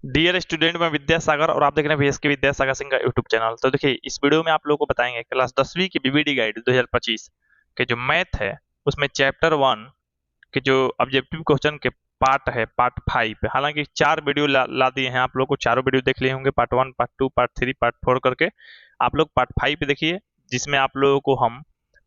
Dear student, मैं विद्यासागर और आप देख रहे हैं वीएसके विद्यासागर सिंह का यूट्यूब चैनल। तो देखिए, इस वीडियो में आप लोगों को बताएंगे क्लास 10वीं की बीबीडी गाइड 2025 के जो मैथ है उसमें चैप्टर 1 के जो ऑब्जेक्टिव क्वेश्चन के पार्ट है, पार्ट 5। हालांकि 4 वीडियो ला दिए हैं, आप लोग को चारों वीडियो देख लिए होंगे, पार्ट 1, पार्ट 2, पार्ट 3, पार्ट 4 करके। आप लोग पार्ट 5 पे देखिए, जिसमें आप लोगों को हम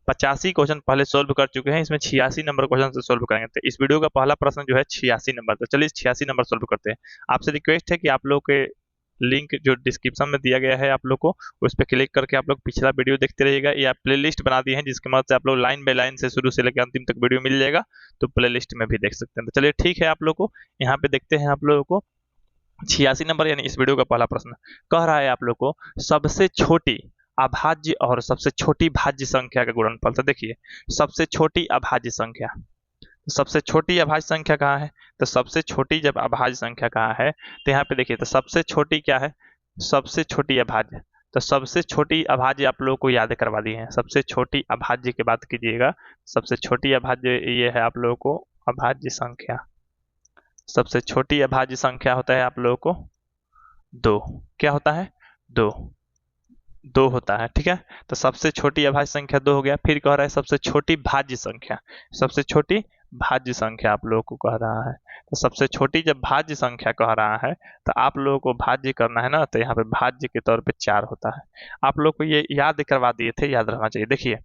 85 क्वेश्चन पहले सोल्व कर चुके हैं। इसमें 86 नंबर क्वेश्चन से सोल्व करेंगे। तो इस वीडियो का पहला प्रश्न जो है 86 नंबर। तो चलिए 86 नंबर सोल्व करते हैं। आपसे रिक्वेस्ट है कि आप लोग के लिंक जो डिस्क्रिप्शन में दिया गया है आप लोग को, उस पर क्लिक करके आप लोग पिछला वीडियो देखते रहिएगा। या प्लेलिस्ट बना दी है जिसकी मदद से आप लोग लाइन बाय लाइन से शुरू से लेकर अंतिम तक वीडियो मिल जाएगा, तो प्लेलिस्ट में भी देख सकते हैं। तो चलिए ठीक है, आप लोग को यहाँ पे देखते हैं। आप लोगों को 86 नंबर यानी इस वीडियो का पहला प्रश्न कह रहा है आप लोग को सबसे छोटी अभाज्य और सबसे छोटी भाज्य संख्या का गुणनफल। तो देखिए, सबसे छोटी अभाज्य संख्या, सबसे छोटी अभाज्य संख्या कहाँ है? तो सबसे छोटी जब अभाज्य संख्या कहाँ है तो यहाँ पे देखिए, तो सबसे छोटी क्या है? सबसे छोटी अभाज्य। तो सबसे छोटी अभाज्य आप लोगों को याद करवा दी है। सबसे छोटी अभाज्य की बात कीजिएगा, सबसे छोटी अभाज्य ये है आप लोगों को अभाज्य संख्या। सबसे छोटी अभाज्य संख्या होता है आप लोगों को 2। क्या होता है? 2। 2 होता है, ठीक है। तो सबसे छोटी अभाज्य संख्या 2 हो गया। फिर कह रहा है सबसे छोटी भाज्य संख्या। सबसे छोटी भाज्य संख्या आप लोगों को कह रहा है। तो सबसे छोटी जब भाज्य संख्या कह रहा है तो आप लोगों को भाज्य करना है ना, तो यहाँ पे भाज्य के तौर पे 4 होता है। आप लोग को ये याद करवा दिए थे, याद रखना चाहिए। देखिए,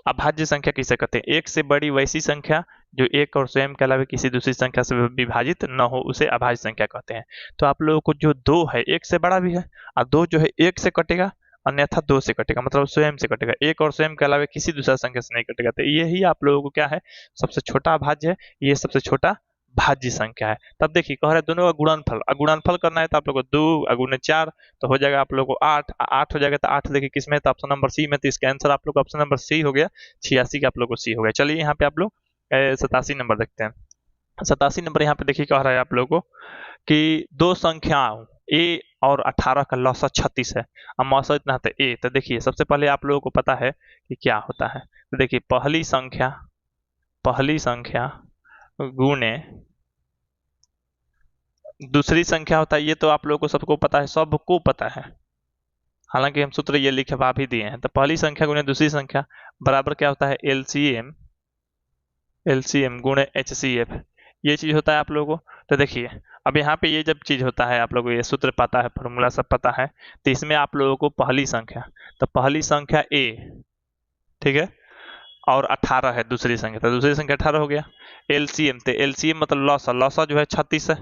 अभाज्य संख्या किसे कहते हैं? एक से बड़ी वैसी संख्या जो एक और स्वयं के अलावा किसी दूसरी संख्या से विभाजित न हो, उसे अभाज्य संख्या कहते हैं। तो आप लोगों को जो 2 है एक से बड़ा भी है, और 2 जो है एक से कटेगा, अन्यथा 2 से कटेगा, मतलब स्वयं से कटेगा। एक और स्वयं के अलावा किसी दूसरा संख्या से नहीं कटेगा। तो यही आप लोगों को क्या है? सबसे छोटा अभाज्य है, ये सबसे छोटा भाज्य संख्या है। तब देखिए कह रहे दोनों का गुणनफल, गुणनफल करना है तो आप लोग को 2 गुणे 4 तो हो जाएगा आप लोग को 8। 8 हो जाएगा। तो 8 देखिए किस में है? तो ऑप्शन नंबर सी में। तो इसका आंसर आप लोग को ऑप्शन नंबर सी हो गया। 86 का आप लोग को सी हो गया। चलिए यहाँ पे आप लोग 87 नंबर देखते हैं। 87 नंबर यहाँ पे देखिए कह रहा है आप लोग को कि दो संख्याओं ए और 18 का लौसा 36 है, अब मौसा इतना है तो ए। तो देखिए सबसे पहले आप लोगों को पता है कि क्या होता है। तो देखिए पहली संख्या गुणे दूसरी संख्या होता है, ये तो आप लोगों को सबको पता है, सबको पता है। हालांकि हम सूत्र ये लिखवा भी दिए हैं। तो पहली संख्या गुणे दूसरी संख्या बराबर क्या होता है? एलसीएम, एलसीएम गुणे एचसीएफ, ये चीज होता है आप लोगों को। तो देखिए, अब यहाँ पे ये जब चीज होता है आप लोगों को ये सूत्र पता है, फॉर्मूला सब पता है, तो इसमें आप लोगों को पहली संख्या, तो पहली संख्या ए, ठीक है, और 18 है दूसरी संख्या, तो दूसरी संख्या 18 हो गया। एलसीएम, तो एलसीएम मतलब लौसा, लौसा जो है 36 है।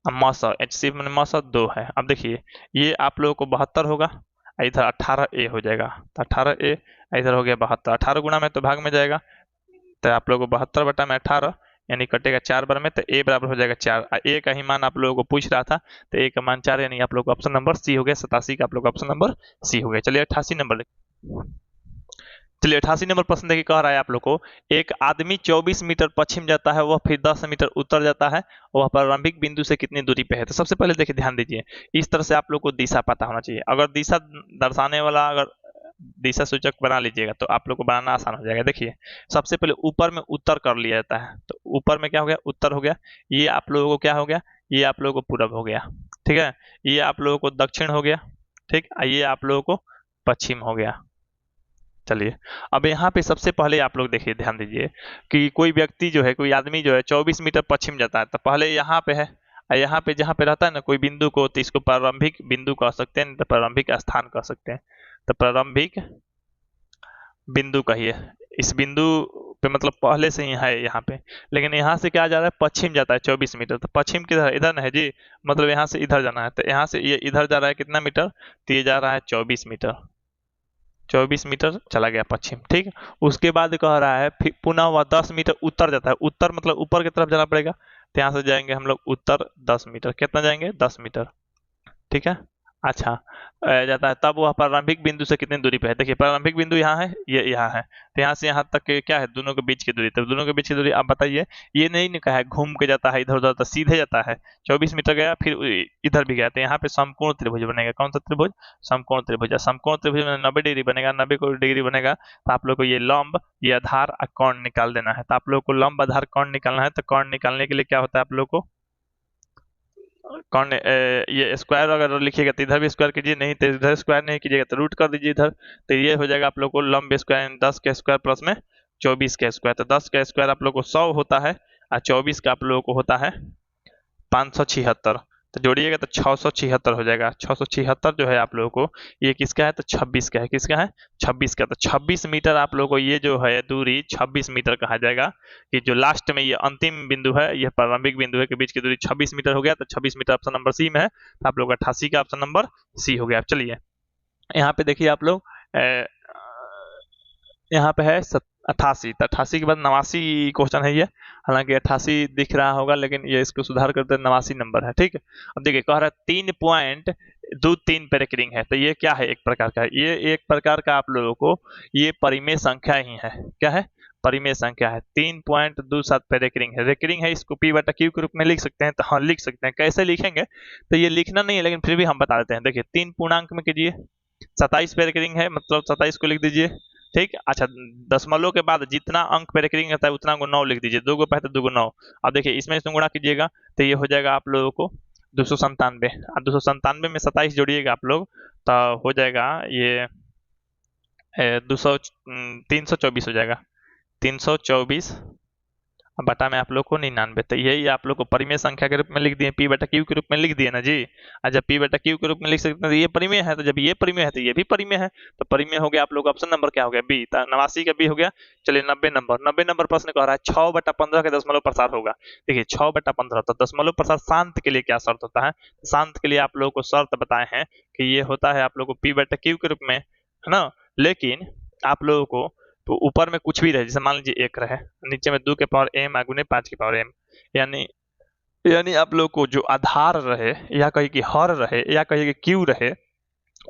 अब मौसा, एच सी मैंने मौसा 2 है। अब देखिए ये आप लोगों को 72 होगा, इधर 18 ए हो जाएगा। तो 18 ए इधर हो गया 72। 18 गुना में तो भाग में जाएगा, तो आप लोगों को 72 बटा में 18 यानी कटेगा 4 बार में, तो ए बराबर हो जाएगा 4। ए का ही मान आप लोगों को पूछ रहा था, तो ए का मान 4 यानी आप लोग को ऑप्शन नंबर सी हो गया। 87 का आप लोग ऑप्शन नंबर सी हो गया। चलिए 88 नंबर, चलिए 88 नंबर प्रश्न देखिए कह रहा है आप लोग को एक आदमी 24 मीटर पश्चिम जाता है, वह फिर 10 मीटर उत्तर जाता है, वह प्रारंभिक बिंदु से कितनी दूरी पे है? तो सबसे पहले देखिए ध्यान दीजिए, इस तरह से आप लोग को दिशा पता होना चाहिए। अगर दिशा दर्शाने वाला अगर दिशा सूचक बना लीजिएगा तो आप लोग को बनाना आसान हो जाएगा। देखिए सबसे पहले ऊपर में उत्तर कर लिया जाता है, तो ऊपर में क्या हो गया? उत्तर हो गया। ये आप लोगों को क्या हो गया? ये आप लोगों को पूरब हो गया, ठीक है। ये आप लोगों को दक्षिण हो गया, ठीक। ये आप लोगों को पश्चिम हो गया। चलिए, अब यहाँ पे सबसे पहले आप लोग देखिए, ध्यान दीजिए कि कोई व्यक्ति जो है, कोई आदमी जो है 24 मीटर पश्चिम जाता है, तो पहले यहाँ पे है, और यहाँ पे जहाँ पे रहता है ना कोई बिंदु को, तो इसको प्रारंभिक बिंदु कह सकते हैं, तो प्रारंभिक स्थान कह सकते हैं। तो प्रारंभिक बिंदु कहिए, इस बिंदु पे मतलब पहले से ही है यहाँ पे, लेकिन यहाँ से क्या जा रहा है? पश्चिम जाता है 24 मीटर। तो पश्चिम किधर? इधर ना है जी, मतलब यहाँ से इधर जाना है। तो यहाँ से ये इधर जा रहा है कितना मीटर? तो ये जा रहा है 24 मीटर। 24 मीटर चला गया पश्चिम, ठीक। उसके बाद कह रहा है फिर पुनः वह 10 मीटर उत्तर जाता है। उत्तर मतलब ऊपर की तरफ जाना पड़ेगा, तो यहाँ से जाएंगे हम लोग उत्तर 10 मीटर। कितना जाएंगे? 10 मीटर, ठीक है। अच्छा, जाता है तब वह प्रारंभिक बिंदु से कितनी दूरी पे है? देखिए प्रारंभिक बिंदु यहाँ है, ये यहाँ है, तो यहाँ से यहाँ तक के क्या है? दोनों के बीच की दूरी। तो दोनों के बीच की दूरी आप बताइए। ये नहीं कहा है घूम के जाता है इधर उधर, तो सीधे जाता है। 24 मीटर गया, फिर इधर भी गया, तो यहाँ पे समकोण त्रिभुज बनेगा। कौन सा त्रिभुज? समकोण त्रिभुज। समकोण त्रिभुज में 90 डिग्री बनेगा, 90 डिग्री बनेगा। तो आप लोग को ये लंब, ये आधार और कोण निकाल देना है। तो आप लोग को लंब आधार कोण निकालना है। तो कोण निकालने के लिए क्या होता है आप लोग को? कौन ये स्क्वायर अगर लिखिएगा तो इधर भी स्क्वायर कीजिए, नहीं तो इधर स्क्वायर नहीं कीजिएगा तो रूट कर दीजिए इधर। तो ये हो जाएगा आप लोग को लंब स्क्वायर 10 का स्क्वायर प्लस में 24 का स्क्वायर। तो 10 का स्क्वायर आप लोग को 100 होता है और 24 का आप लोगों को होता है 576। तो जोड़िएगा तो 676 हो जाएगा। 676 जो है आप लोगों को ये किसका है तो 26 का है। किसका है 26 का। तो 26 मीटर आप लोगों को ये जो है दूरी 26 मीटर कहा जाएगा कि जो लास्ट में ये अंतिम बिंदु है, ये प्रारंभिक बिंदु है के बीच की दूरी 26 मीटर हो गया। तो 26 मीटर ऑप्शन नंबर सी में है। तो आप लोग 88 का ऑप्शन नंबर सी हो गया। चलिए यहाँ पे देखिए आप लोग यहाँ पे है 88। तो 88 के बाद 89 क्वेश्चन है ये। हालांकि 88 दिख रहा होगा लेकिन ये इसको सुधार करते 89 नंबर है। ठीक है, अब देखिए कह रहा है 3.23 पे रेकरिंग है। तो ये क्या है एक प्रकार का, ये एक प्रकार का आप लोगों को ये परिमेय संख्या ही है। क्या है परिमेय संख्या है। 3.27 पे रेकरिंग है। रेकरिंग है, इसको पी बटा क्यू के रूप में लिख सकते हैं। तो हाँ लिख सकते हैं। कैसे लिखेंगे तो ये लिखना नहीं है लेकिन फिर भी हम बता देते हैं। देखिए 3 पूर्णांक में कीजिए, 27 पे रेकरिंग है मतलब 27 को लिख दीजिए। ठीक, अच्छा दशमलव के बाद जितना अंक पे रेकरिंग रहता है उतना को 9 लिख दीजिए। 2 को पहले 2 को 9। अब देखिए इसमें इसमें गुणा कीजिएगा तो ये हो जाएगा आप लोगों को 297। अब 297 में 27 जोड़िएगा आप लोग तो हो जाएगा ये 324 हो जाएगा। 324 बटा में आप लोग को 99। तो यही आप लोग को परिमेय संख्या के रूप में लिख दिए, पी बटा क्यू के रूप में लिख दिए ना जी। और जब पी बटा क्यू के रूप में लिख सकते हैं तो ये परिमेय है। तो जब ये परिमेय है तो ये भी परिमेय है। तो परिमेय हो गया आप लोग का ऑप्शन नंबर क्या हो गया बी। 89 का बी हो गया। चलिए 90 नंबर प्रश्न कह रहा है 6/15 के दशमलव प्रसार होगा। देखिए 6/15 तो दशमलव प्रसार शांत के लिए क्या शर्त होता है। शांत के लिए आप लोगों को शर्त बताए हैं कि ये होता है आप लोग को पी बटा क्यू के रूप में, है ना। लेकिन आप लोगों को तो ऊपर में कुछ भी रहे, जैसे मान लीजिए 1 रहे, नीचे में 2 के पावर m आगुने 5 के पावर m, यानी आप लोग को जो आधार रहे या कहिए कि हर रहे या कहिए कि क्यू रहे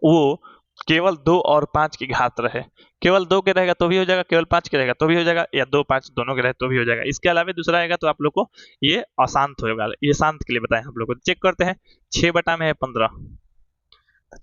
वो केवल 2 और 5 की घात रहे। केवल 2 के रहेगा तो भी हो जाएगा, केवल 5 के रहेगा तो भी हो जाएगा, या 2 5 दोनों के रहे तो भी हो जाएगा। इसके अलावा दूसरा आएगा तो आप लोग को ये अशांत होगा। ये शांत के लिए बताएं आप लोग को। चेक करते हैं 6 बटा में है 15।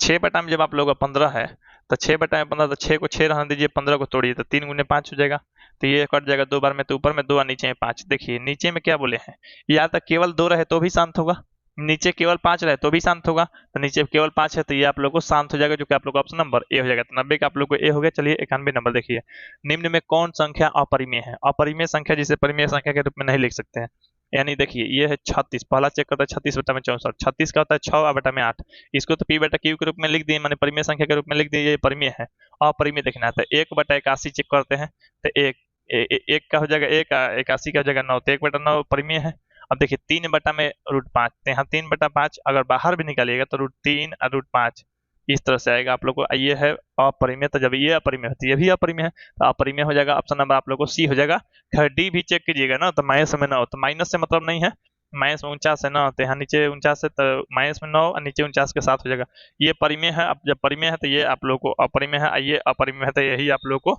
6 बटा में जब आप लोग का 15 है तो 6 बटा में 15 तो 6 को 6 रहने दीजिए, 15 को तोड़िए तो 3 गुने 5 हो जाएगा। तो ये कट जाएगा 2 बार में। तो ऊपर में 2 और नीचे में 5। देखिए नीचे में क्या बोले हैं, या तो केवल 2 रहे तो भी शांत होगा, नीचे केवल 5 रहे तो भी शांत होगा। तो नीचे केवल 5 है तो ये आप लोग को शांत हो जाएगा, जो कि आप लोग का ऑप्शन नंबर ए हो जाएगा। तो 90 का आप लोग को ए हो गया। चलिए 91 नंबर देखिए, निम्न में कौन संख्या अपरिमेय है। अपरिमेय संख्या जिसे परिमेय संख्या के रूप में नहीं लिख सकते हैं। यानी देखिए ये है 36। पहला चेक करता है 36 बटा में 64। 36 का होता है 6 बटा में 8। इसको तो पी बटा क्यू के रूप में लिख दिए, माने परिमेय संख्या के रूप में लिख दिए, ये परिमेय है। अपरिमेय देखना है तो 1 बटा 81 चेक करते हैं तो एक का हो जाएगा 1, 81 का हो जाएगा 9। तो 1 बटा 9 परिमेय है। अब देखिए 3 बटा में √5, तो यहाँ 3 बटा 5 अगर बाहर भी निकालिएगा तो √3 और √5 इस तरह से आएगा आप लोग को। ये है अपरिमेय। तो जब ये अपरिमेय है तो ये भी अपरिमेय है। तो अपरिमेय हो जाएगा ऑप्शन नंबर आप लोग को सी हो जाएगा। खैर डी भी चेक कीजिएगा ना तो माइनस में ना हो, तो माइनस से मतलब नहीं है, माइनस में 49 है ना, तो यहाँ नीचे 49 है तो माइनस में 9 और नीचे 49 के साथ हो जाएगा। ये परिमेय है। अब जब परिमेय है तो ये आप लोग को अपरिमेय है, ये अपरिमेय है तो यही आप लोग को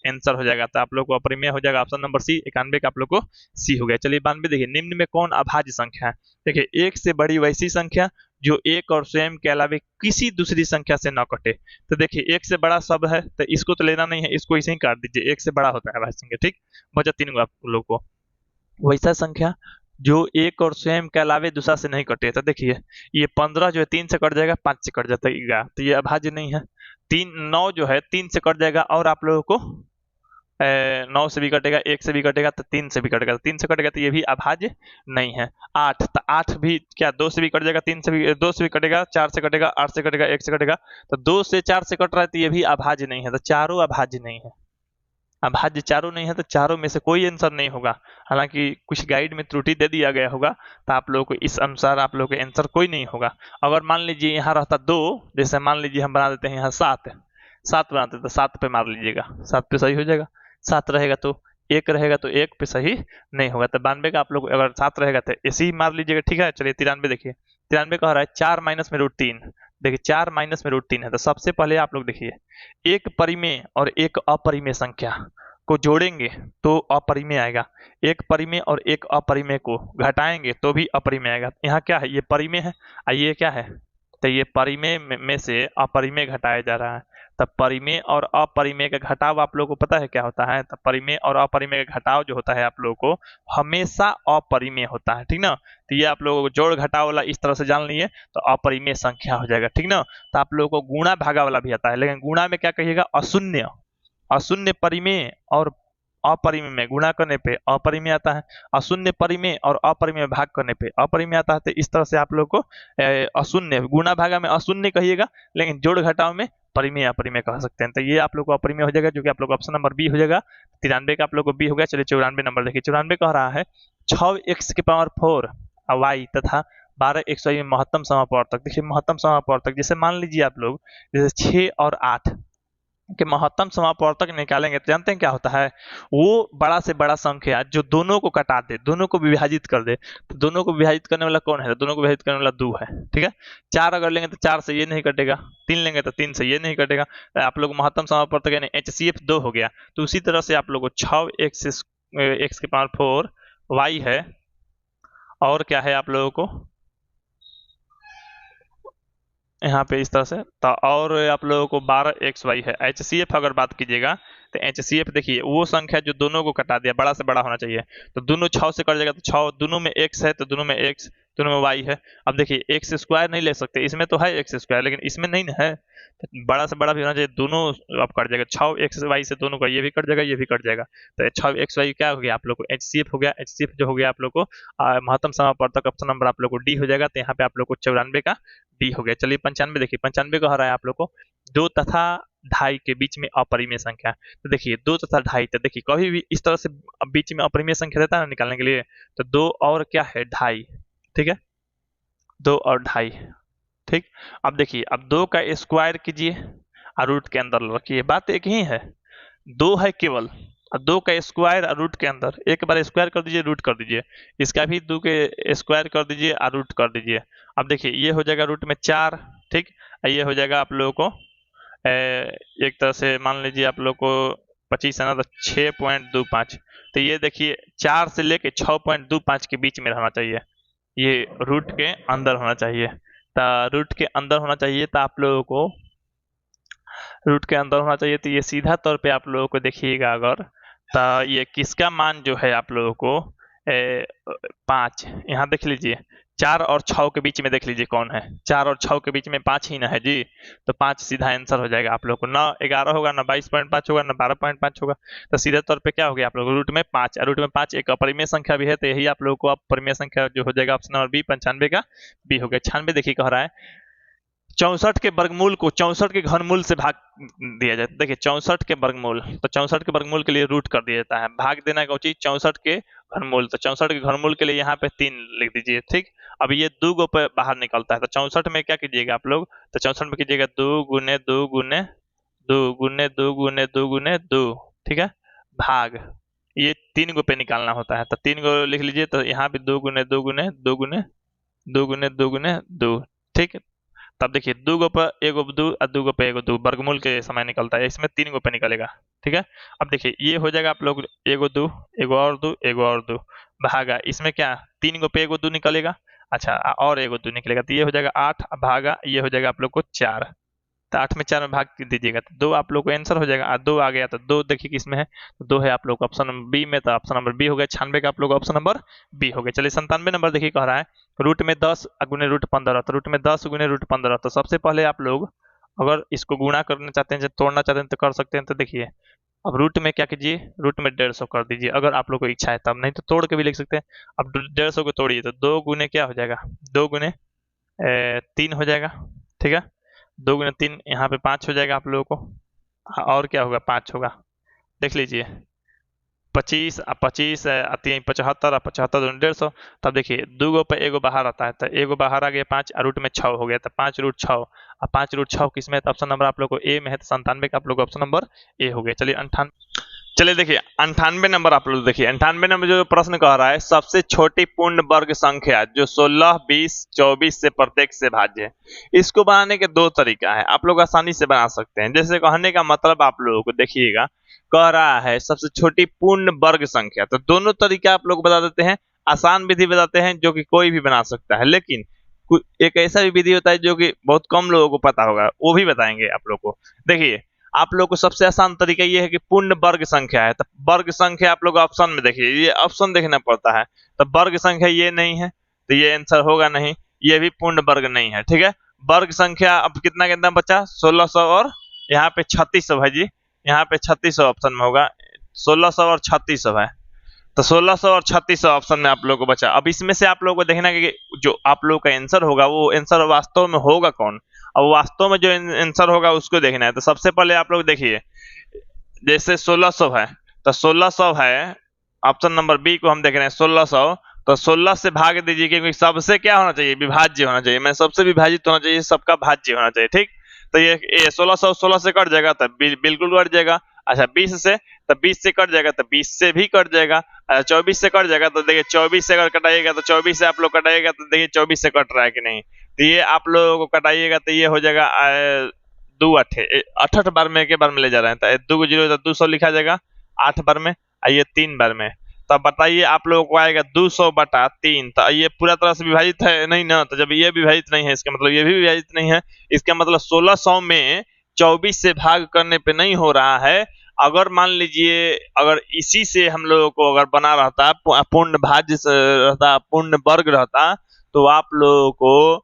आंसर हो जाएगा। तो आप लोग को अपरिमेय हो जाएगा ऑप्शन नंबर सी। 91 का आप लोग को सी हो गया। चलिए 92 देखिए, निम्न में कौन अभाज्य संख्या है। देखिए 1 से बड़ी वैसी संख्या जो 1 और स्वयं के अलावा किसी दूसरी संख्या से न कटे। तो देखिए 1 से बड़ा शब्द है तो इसको तो लेना नहीं है, इसको इसे ही काट दीजिए। 1 से बड़ा होता है अभाज्य संख्या। ठीक, बचा 3 आप लोग को। वैसा संख्या जो 1 और स्वयं के अलावे दूसरा से नहीं कटे। तो देखिए ये 15 जो है 3 से कट जाएगा, 5 से कट जाएगा, तो ये अभाज्य नहीं है। 9 जो है 3 से कट जाएगा और आप लोगों को 9 से भी कटेगा, 1 से भी कटेगा तो 3 से भी कटेगा, 3 से कटेगा तो ये भी अभाज्य नहीं है। 8 तो 8 भी क्या 2 से भी कट जाएगा, 3 से भी 2 से भी कटेगा, 4 से कटेगा, 8 से कटेगा, 1 से कटेगा। तो 2 से 4 से कट रहा है तो ये भी अभाज्य नहीं है। तो चारों अभाज्य नहीं है। अभाज्य चारों नहीं है तो चारों में से कोई आंसर नहीं होगा। हालांकि कुछ गाइड में त्रुटि दे दिया गया होगा तो आप लोगों को इस अनुसार आप लोगों का आंसर कोई नहीं होगा। अगर मान लीजिए यहाँ रहता 2, जैसे मान लीजिए हम बना देते हैं यहाँ 7 बनाते तो 7 पे मार लीजिएगा, 7 पे सही हो जाएगा। 7 रहेगा तो 1 रहेगा तो 1 पे सही नहीं होगा। तो 92 का आप लोग अगर 7 रहेगा तो ऐसे ही मार लीजिएगा। ठीक है, चलिए 93 देखिए। 93 कह रहा है 4 माइनस में √3। देखिए 4 माइनस में √3 है। तो सबसे पहले आप लोग देखिए एक परिमेय और एक अपरिमेय संख्या को जोड़ेंगे तो अपरिमेय आएगा। एक परिमेय और एक अपरिमेय को घटाएंगे तो भी अपरिमेय आएगा। यहाँ क्या है, ये परिमेय है और ये क्या है, तो ये परिमेय में से अपरिमेय घटाया जा रहा है। तब परिमेय और अपरिमेय का घटाव आप लोगों को पता है क्या होता है। तब परिमेय और अपरिमेय का घटाव जो होता है आप लोगों को हमेशा अपरिमेय होता है, ठीक ना। तो ये आप लोगों को जोड़ घटाव वाला इस तरह से जान लिए तो अपरिमेय संख्या हो जाएगा, ठीक ना। तो आप लोगों को गुणा भागा वाला भी आता है, लेकिन गुणा में क्या कहिएगा, अशून्य। अशून्य परिमेय और अपरिमेय में गुणा करने पे अपरिमेय आता है, अशून्य परिमेय और अपरिमेय भाग करने पे अपरिमेय आता है। तो इस तरह से आप लोग को अशून्य गुणा भागा में अशून्य कहिएगा, लेकिन जोड़ घटाव में परिमेय अपरिमेय कह सकते हैं। तो ये आप लोग को अपरिमेय हो जाएगा, जो कि आप लोग को ऑप्शन नंबर बी हो जाएगा। 93 का आप लोग को बी हो गया। चलिए 94 नंबर देखिए। 94 कह रहा है 6x⁴ y तथा 12x में महत्तम समापवर्तक। देखिए महत्तम समापवर्तक जैसे मान लीजिए आप लोग जैसे 6 और 8 के महत्तम समापवर्तक निकालेंगे तो जानते हैं क्या होता है, वो बड़ा से बड़ा संख्या जो दोनों को कटा दे, दोनों को विभाजित कर दे। तो दोनों को विभाजित करने वाला कौन है, तो दोनों को विभाजित करने वाला 2 है, ठीक है। 4 अगर लेंगे तो 4 से ये नहीं कटेगा, 3 लेंगे तो 3 से ये नहीं कटेगा। तो आप लोग महत्तम समापवर्तक यानी HCF 2 हो गया। तो उसी तरह से आप लोग को 6x⁴ y है और क्या है आप लोगों को यहाँ पे इस तरह से, तो और आप लोगों को 12xy है। HCF अगर बात कीजिएगा तो HCF देखिए वो संख्या जो दोनों को कटा दिया, बड़ा से बड़ा होना चाहिए। तो दोनों 6 से कट जाएगा, तो 6 दोनों में x है तो दोनों में x, दोनों में y है। अब देखिए x² नहीं ले सकते, इसमें तो है x², लेकिन इसमें नहीं है। तो बड़ा से बड़ा भी होना चाहिए, दोनों अब कट जाएगा। 6xy से दोनों का ये भी कट जाएगा, ये भी कट जाएगा। तो 6xy क्या हो गया आप लोग को, HCF हो गया। HCF जो हो गया आप लोग को महत्तम समापवर्तक ऑप्शन नंबर आप लोग को डी हो जाएगा। तो यहाँ पे आप लोग को 94 का डी हो गया। चलिए 95 देखिए। 95 कह रहा है आप लोग को 2 तथा 2.5 के बीच में अपरिमेय संख्या। तो देखिए 2 तथा 2.5, तो देखिए कभी भी इस तरह से बीच में अपरिमेय संख्या देता है निकालने के लिए, तो 2 और क्या है 2.5, ठीक है, 2 और 2.5, ठीक। अब देखिए अब 2 का स्क्वायर कीजिए और रूट के अंदर रखिए, बात एक ही है, 2 है केवल, और 2 का स्क्वायर और रूट के अंदर एक बार स्क्वायर कर दीजिए, रूट कर दीजिए, इसका भी 2 के स्क्वायर कर दीजिए और रूट कर दीजिए। अब देखिए ये हो जाएगा रूट में 4, ठीक। ये हो जाएगा आप लोगों को एक तरह से मान लीजिए आप लोग को 25 है ना, तो 6.25। तो ये देखिए 4 से लेके 6.25 के बीच में रहना चाहिए, ये रूट के अंदर होना चाहिए। तो रूट के अंदर होना चाहिए, तो आप लोगों को रूट के अंदर होना चाहिए। तो ये सीधा तौर पे आप लोगों को देखिएगा अगर, तो ये किसका मान जो है आप लोगों को 5, यहाँ देख लीजिए 4 और 6 के बीच में देख लीजिए कौन है, 4 और 6 के बीच में 5 ही ना है जी। तो 5 सीधा आंसर हो जाएगा आप लोग को, ना 11 होगा, ना 22.5 होगा, ना 12.5 होगा। तो सीधे तौर पे क्या हो गया आप लोग, रूट में 5, रूट में 5 एक अपरिमेय संख्या भी है। तो यही आप लोग को अपरिमेय संख्या जो हो जाएगा ऑप्शन नंबर बी, 95 का बी हो गया। 96 देखिए कह रहा है 64 के वर्गमूल को 64 के घनमूल से भाग दिया जाए। देखिए 64 के वर्गमूल, तो 64 के वर्गमूल के लिए रूट कर दिया जाता है, भाग देना का उचित 64 के घनमूल। तो 64 के घनमूल के लिए यहाँ पे 3 लिख दीजिए, ठीक। अब ये 2 गो पे बाहर निकलता है, तो 64 में क्या कीजिएगा आप लोग, तो 64 में कीजिएगा 2 गुने 2 गुने 2 गुने 2 गुने 2 गुने 2, ठीक है, भाग ये 3 गो पे निकालना होता है। तो 3 गो लिख लीजिए, तो यहाँ पे 2 गुने 2 गुने 2 गुने 2 गुने 2 गुने 2, ठीक। तब देखिए 2 गो पे एगो 2 और 2 गो पे एगो 2 वर्गमूल के समय निकलता है, इसमें 3 गो पे निकलेगा, ठीक है। अब देखिए ये हो जाएगा आप लोग एगो 2 एगो और 2 एगो और 2 भागा, इसमें क्या 3 गो पे एगो 2 निकलेगा, अच्छा और एगो 2 निकलेगा। तो ये हो जाएगा 8 भागा, ये हो जाएगा आप लोग को 4। तो 8 में 4 में भाग दीजिएगा तो 2 आप लोग को आंसर हो जाएगा। 2 आ गया, तो 2 देखिए किसमें है, तो 2 है आप लोग को ऑप्शन नंबर बी में। तो ऑप्शन नंबर बी हो गया। 96 का आप लोग ऑप्शन नंबर बी हो गया। चलिए 97 नंबर देखिए कह रहा है रूट में 10 गुने रूट 15। तो रूट में 10 गुने रूट 15, तो सबसे पहले आप लोग अगर इसको गुणा करना चाहते हैं, तोड़ना चाहते हैं तो कर सकते हैं। तो देखिए अब रूट में क्या कीजिए, रूट में 150 कर दीजिए अगर आप लोग को इच्छा है तब, नहीं तो तोड़ के भी लिख सकते हैं। अब 150 को तोड़िए तो 2 गुने क्या हो जाएगा, 2 गुने 3 हो जाएगा, ठीक है। 2 गुने 3 यहाँ पे 5 हो जाएगा आप लोगों को, और क्या होगा 5 होगा, देख लीजिए 25 25 3 75 75 दूनी 150। तब देखिए 2 गो पे एगो बाहर आता है, तो एगो बाहर आ गया 5 और रूट में 6 हो गया, तो 5 रूट 6 और 5 रूट 6 किसमें है, तो ऑप्शन नंबर आप लोग को ए में है। तो 97 का आप लोग ऑप्शन नंबर ए हो गया। चलिए 98, चलिए देखिए 98 नंबर आप लोग देखिए। 98 नंबर जो प्रश्न कह रहा है सबसे छोटी पूर्ण वर्ग संख्या जो 16 20 24 से प्रत्येक से भाज्य है। इसको बनाने के 2 तरीका है, आप लोग आसानी से बना सकते हैं। जैसे कहने का मतलब आप लोगों को देखिएगा, कह रहा है सबसे छोटी पूर्ण वर्ग संख्या, तो दोनों तरीका आप लोग बता देते हैं। आसान विधि बताते हैं जो कि कोई भी बना सकता है, लेकिन एक ऐसा भी विधि होता है जो कि बहुत कम लोगों को पता होगा, वो भी बताएंगे आप लोग को। देखिए आप लोग को सबसे आसान तरीका ये है कि पूर्ण वर्ग संख्या है, तो वर्ग संख्या आप लोग ऑप्शन में देखिए, ये ऑप्शन देखना पड़ता है, तो वर्ग संख्या ये नहीं है तो ये आंसर होगा नहीं, ये भी पूर्ण वर्ग नहीं है। ठीक है, वर्ग संख्या अब कितना कितना बचा, 1600 और यहाँ पे 3600 है जी, यहाँ पे 3600 ऑप्शन में होगा, 1600 और 3600 है, तो 1600 और 3600 ऑप्शन में आप लोगों को बचा। अब इसमें से आप लोगों को देखना है कि जो आप लोगों का आंसर होगा वो आंसर वास्तव में होगा कौन, अब वास्तव में जो आंसर होगा उसको देखना है। तो सबसे पहले आप लोग देखिए, जैसे 1600 है तो 1600 है, ऑप्शन नंबर बी को हम देख रहे हैं 1600, तो 16 से भाग दीजिए, क्योंकि सबसे क्या होना चाहिए, विभाज्य होना चाहिए, मैं सबसे विभाजित होना चाहिए, सबका भाज्य होना चाहिए। ठीक, तो ये 1600 16 से कट जाएगा तो बिल्कुल कट जाएगा। अच्छा 20 से, तो 20 से कट जाएगा तो 20 से भी कट जाएगा। अच्छा 24 से कट जाएगा तो देखिए 24 से अगर कटाइएगा तो 24 से आप लोग कटाइएगा तो देखिए 24 से कट रहा है कि नहीं, तो ये आप लोगों को कटाइएगा तो ये हो जाएगा 2 8 बार में एक बार में ले जा रहे हैं, तो 2 0 तो 200 लिखा जाएगा 8 बार में, ये 3 बार में, तो बताइए आप लोगों को आएगा 200/3, तो ये पूरा तरह से विभाजित है नहीं ना, तो जब ये विभाजित नहीं है इसका मतलब ये भी विभाजित नहीं है, इसका मतलब 1600 में 24 से भाग करने पे नहीं हो रहा है। अगर मान लीजिए अगर इसी से हम लोगों को अगर बना रहता, पूर्ण भाज्य रहता, पूर्ण वर्ग रहता, तो आप लोगों को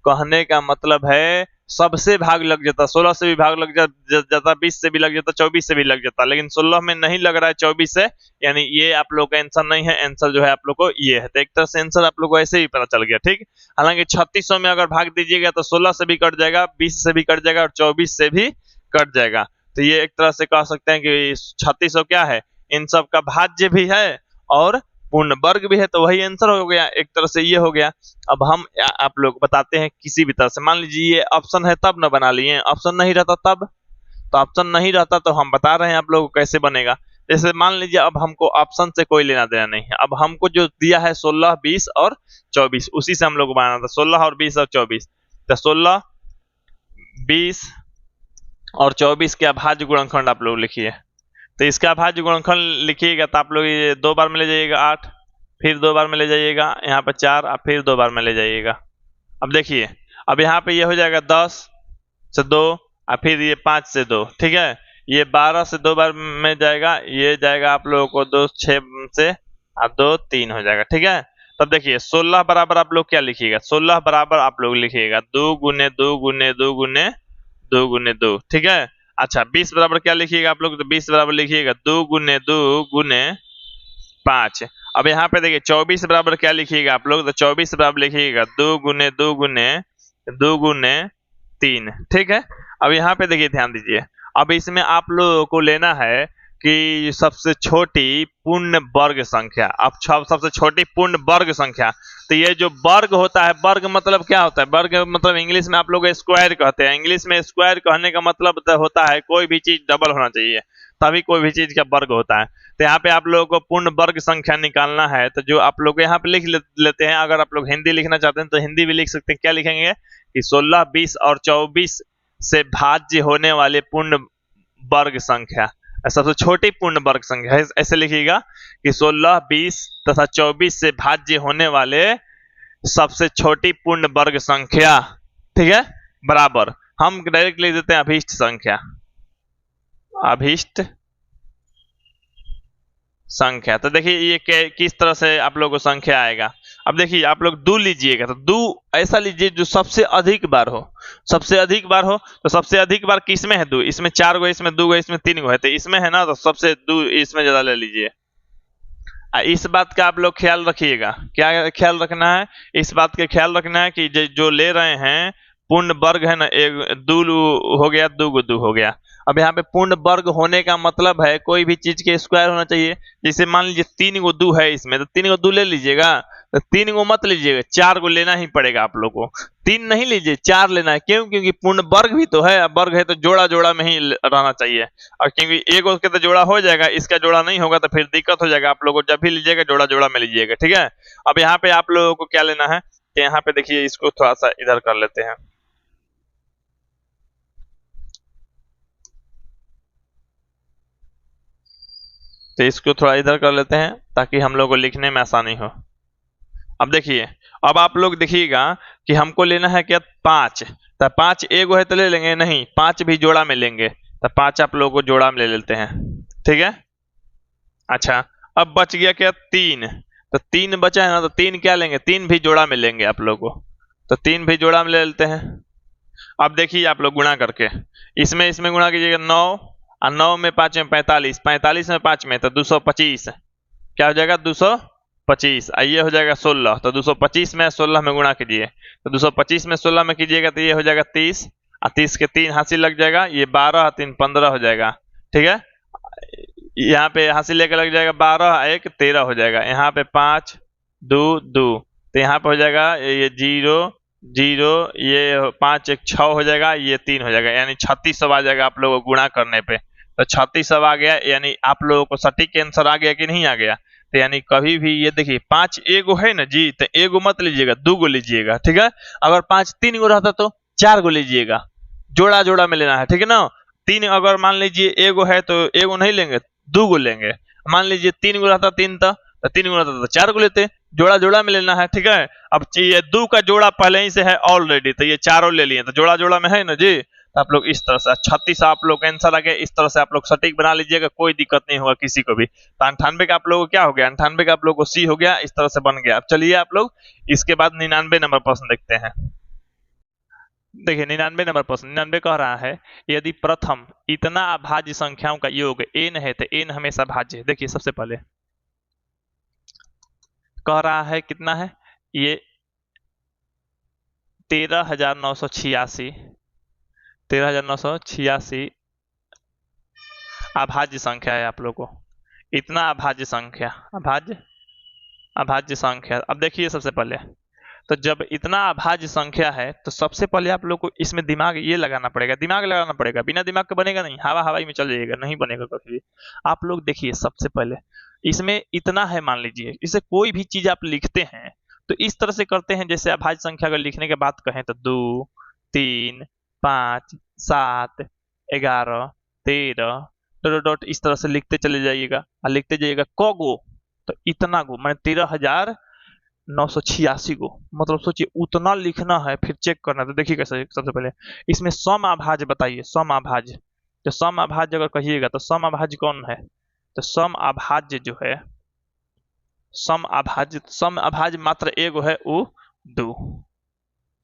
कहने का मतलब है सबसे भाग लग जाता, 16 से भी भाग लग जाता, 20 से भी लग जाता, 24 से भी लग जाता, लेकिन 16 में नहीं लग रहा है 24 से, यानी ये आप लोग का आंसर नहीं है, आंसर जो है आप लोग को ये है। तो एक तरह से आंसर आप लोग को ऐसे ही पता चल गया। ठीक, हालांकि 3600 में अगर भाग दीजिएगा तो 16 से भी कट जाएगा, 20 से भी कट जाएगा और 24 से भी कट जाएगा, तो ये एक तरह से कह सकते हैं कि 3600 क्या है, इन सब का भाज्य भी है और पूर्ण वर्ग भी है, तो वही आंसर हो गया, एक तरह से ये हो गया। अब हम आप लोग बताते हैं किसी भी तरह से, मान लीजिए ये ऑप्शन है तब न बना लिए, ऑप्शन नहीं रहता तब, तो ऑप्शन नहीं रहता तो हम बता रहे हैं आप लोगों को कैसे बनेगा। जैसे मान लीजिए अब हमको ऑप्शन से कोई लेना देना नहीं है, अब हमको जो दिया है 16 20 और 24, उसी से हम लोग बनाना था, 16 और 20 और 24, तो 16 20 और 24 के अभाज्य गुणनखंड आप लोग लिखिए, तो इसका अभाज्य गुणनखंड लिखिएगा तो आप लोग ये 2 बार में ले जाइएगा 8, फिर 2 बार में ले जाइएगा यहाँ पर 4 और फिर 2 बार में ले जाइएगा। अब देखिए अब यहाँ पे ये हो जाएगा 10 से 2 और फिर ये 5 से 2, ठीक है, ये 12 से 2 बार में जाएगा, ये जाएगा आप लोगों को 2 6 से और 2 3 हो जाएगा। ठीक है, तब देखिए 16 बराबर आप लोग क्या लिखिएगा, 16 बराबर आप लोग लिखिएगा 2 गुने 2 गुने 2 गुने 2 गुने 2, ठीक है। अच्छा 20 बराबर क्या लिखिएगा आप लोग, तो 20 बराबर लिखिएगा 2 गुने 2 गुने 5। अब यहाँ पे देखिए 24 बराबर क्या लिखिएगा आप लोग, तो 24 बराबर लिखिएगा 2 गुने 2 गुने 2 गुने 3, ठीक है। अब यहाँ पे देखिए ध्यान दीजिए, अब इसमें आप लोगों को लेना है कि सबसे छोटी पूर्ण वर्ग संख्या, अब सबसे छोटी पूर्ण वर्ग संख्या, तो ये जो वर्ग होता है, वर्ग मतलब क्या होता है, वर्ग मतलब इंग्लिश में आप लोग स्क्वायर कहते हैं, इंग्लिश में स्क्वायर कहने का मतलब होता है कोई भी चीज डबल होना चाहिए तभी कोई भी चीज का वर्ग होता है। तो यहाँ पे आप लोगों को पूर्ण वर्ग संख्या निकालना है, तो जो आप लोग यहाँ पे लिख लेते हैं, अगर आप लोग हिंदी लिखना चाहते हैं तो हिंदी भी लिख सकते हैं। क्या लिखेंगे कि 16 20 और 24 से भाज्य होने वाले पूर्ण वर्ग संख्या, सबसे छोटी पूर्ण वर्ग संख्या है, ऐसे लिखिएगा कि 16 20 तथा 24 से भाज्य होने वाले सबसे छोटी पूर्ण वर्ग संख्या, ठीक है, बराबर हम डायरेक्ट लिख देते हैं अभीष्ट संख्या, अभीष्ट संख्या। तो देखिए ये किस तरह से आप लोगों को संख्या आएगा। अब देखिए आप लोग 2 लीजिएगा तो 2 ऐसा लीजिए जो सबसे अधिक बार हो, सबसे अधिक बार हो, तो सबसे अधिक बार किसमें है 2, इसमें 4 गो, इसमें 2 गो, इसमें 3 गो है, तो इसमें है ना, तो सबसे 2 इसमें ज्यादा ले लीजिए। इस बात का आप लोग ख्याल रखिएगा, क्या ख्याल रखना है, इस बात का ख्याल रखना है कि जो ले रहे हैं पूर्ण वर्ग है ना, एक 2 हो गया, 2 गो 2 हो गया। अब यहाँ पे पूर्ण वर्ग होने का मतलब है कोई भी चीज के स्क्वायर होना चाहिए, जैसे मान लीजिए 3 गो 2 है इसमें, तो 3 गो 2 ले लीजिएगा, तो 3 गो मत लीजिएगा, 4 गो लेना ही पड़ेगा आप लोग को, 3 नहीं लीजिए 4 लेना है, क्यों, क्योंकि पूर्ण वर्ग भी तो है, वर्ग है तो जोड़ा जोड़ा में ही रहना चाहिए, और क्योंकि एक के तो जोड़ा हो जाएगा, इसका जोड़ा नहीं होगा तो फिर दिक्कत हो जाएगा, आप लोग को जब भी लीजिएगा जोड़ा जोड़ा में लीजिएगा, ठीक है। अब यहाँ पे आप लोगों को क्या लेना है कि यहाँ पे देखिए इसको थोड़ा सा इधर कर लेते हैं, तो इसको थोड़ा इधर कर लेते हैं ताकि हम लोग को लिखने में आसानी हो। अब देखिए, अब आप लोग देखिएगा कि हमको लेना है क्या 5, तो 5 एगो है तो ले लेंगे नहीं, 5 भी जोड़ा में लेंगे, तो 5 आप लोगों को जोड़ा में ले लेते हैं, ठीक है। अच्छा, अब बच गया क्या 3, तो 3 बचा है ना, तो 3 क्या लेंगे, 3 भी जोड़ा में लेंगे आप लोगों को, तो 3 भी जोड़ा में ले लेते हैं। अब देखिए आप लोग गुणा करके, इसमें इसमें गुणा कीजिएगा 9 और 9 में 5 में 45, 45 में 5 में तो 225, क्या हो जाएगा 225, ये हो जाएगा 16, तो 225 में 16 में गुणा कीजिए, तो 225 में 16 में कीजिएगा तो ये हो जाएगा 30, और 30 के 3 हासिल लग जाएगा, ये 12 और 3 15 हो जाएगा, ठीक है। यहाँ पे हासिल लेकर लग जाएगा 12, 1 13 हो जाएगा, यहाँ पे 5 2 2, तो यहाँ पे हो जाएगा ये 0 0, ये 5 1 6 हो जाएगा, ये 3 हो जाएगा, यानी 3600 आ जाएगा आप लोगों को गुणा करने पे। तो 3600 आ गया, यानी आप लोगों को सटीक आंसर आ गया कि नहीं आ गया। तो यानी कभी भी ये देखिए 5 एगो है ना जी, तो एगो मत लीजिएगा, 2 गो लीजिएगा, ठीक है। अगर 5 3 गो रहता तो 4 गो लीजिएगा, जोड़ा जोड़ा में लेना है, ठीक है ना। 3 अगर मान लीजिए एगो है तो एगो नहीं लेंगे, 2 गो लेंगे। मान लीजिए 3 गो रहता 3 तो 3 गो रहता तो 4 गो लेते, जोड़ा जोड़ा में लेना है, ठीक है। अब ये 2 का जोड़ा पहले ही से है ऑलरेडी, तो ये चारों ले लिए, तो जोड़ा जोड़ा में है ना जी। तो आप लोग इस तरह से 36 आप लोग आंसर आ गया, इस तरह से आप लोग सटीक बना लीजिएगा, कोई दिक्कत नहीं होगा किसी को भी। तो 98 का आप लोगों को क्या हो गया, 98 का आप लोग को सी हो गया, इस तरह से बन गया। अब चलिए आप लोग इसके बाद 99 नंबर प्रश्न देखते हैं। देखिए 99 नंबर प्रश्न, 99 कह रहा है यदि प्रथम इतना अभाज्य संख्याओं का योग n है तो n हमेशा भाज्य है। देखिए सबसे पहले कह रहा है कितना है, ये 13,986 अभाज्य संख्या है आप लोगों को, इतना अभाज्य संख्या, अभाज्य संख्या। अब देखिए सबसे पहले तो जब इतना अभाज्य संख्या है तो सबसे पहले आप लोग को इसमें दिमाग ये लगाना पड़ेगा, दिमाग लगाना पड़ेगा, बिना दिमाग के बनेगा नहीं, हवा हवाई में चल जाएगा, नहीं बनेगा कभी भी। आप लोग देखिए सबसे पहले इसमें इतना है, मान लीजिए इसे कोई भी चीज आप लिखते हैं तो इस तरह से करते हैं, जैसे अभाज्य संख्या अगर लिखने के बाद कहें तो 2 3 5 7 11 13 डॉट डॉट इस तरह से लिखते चले जाइएगा, और लिखते जाइएगा क गो, तो इतना गो मैंने 13,986 गो, मतलब सोचिए उतना लिखना है, फिर चेक करना। तो देखिए कैसे, सबसे पहले इसमें सम अभाज्य बताइए, सम अभाज्य, तो सम अभाज्य अगर कहिएगा तो सम अभाज्य कौन है, तो सम अभाज्य जो है, सम अभाज्य मात्र एगो है, वो 2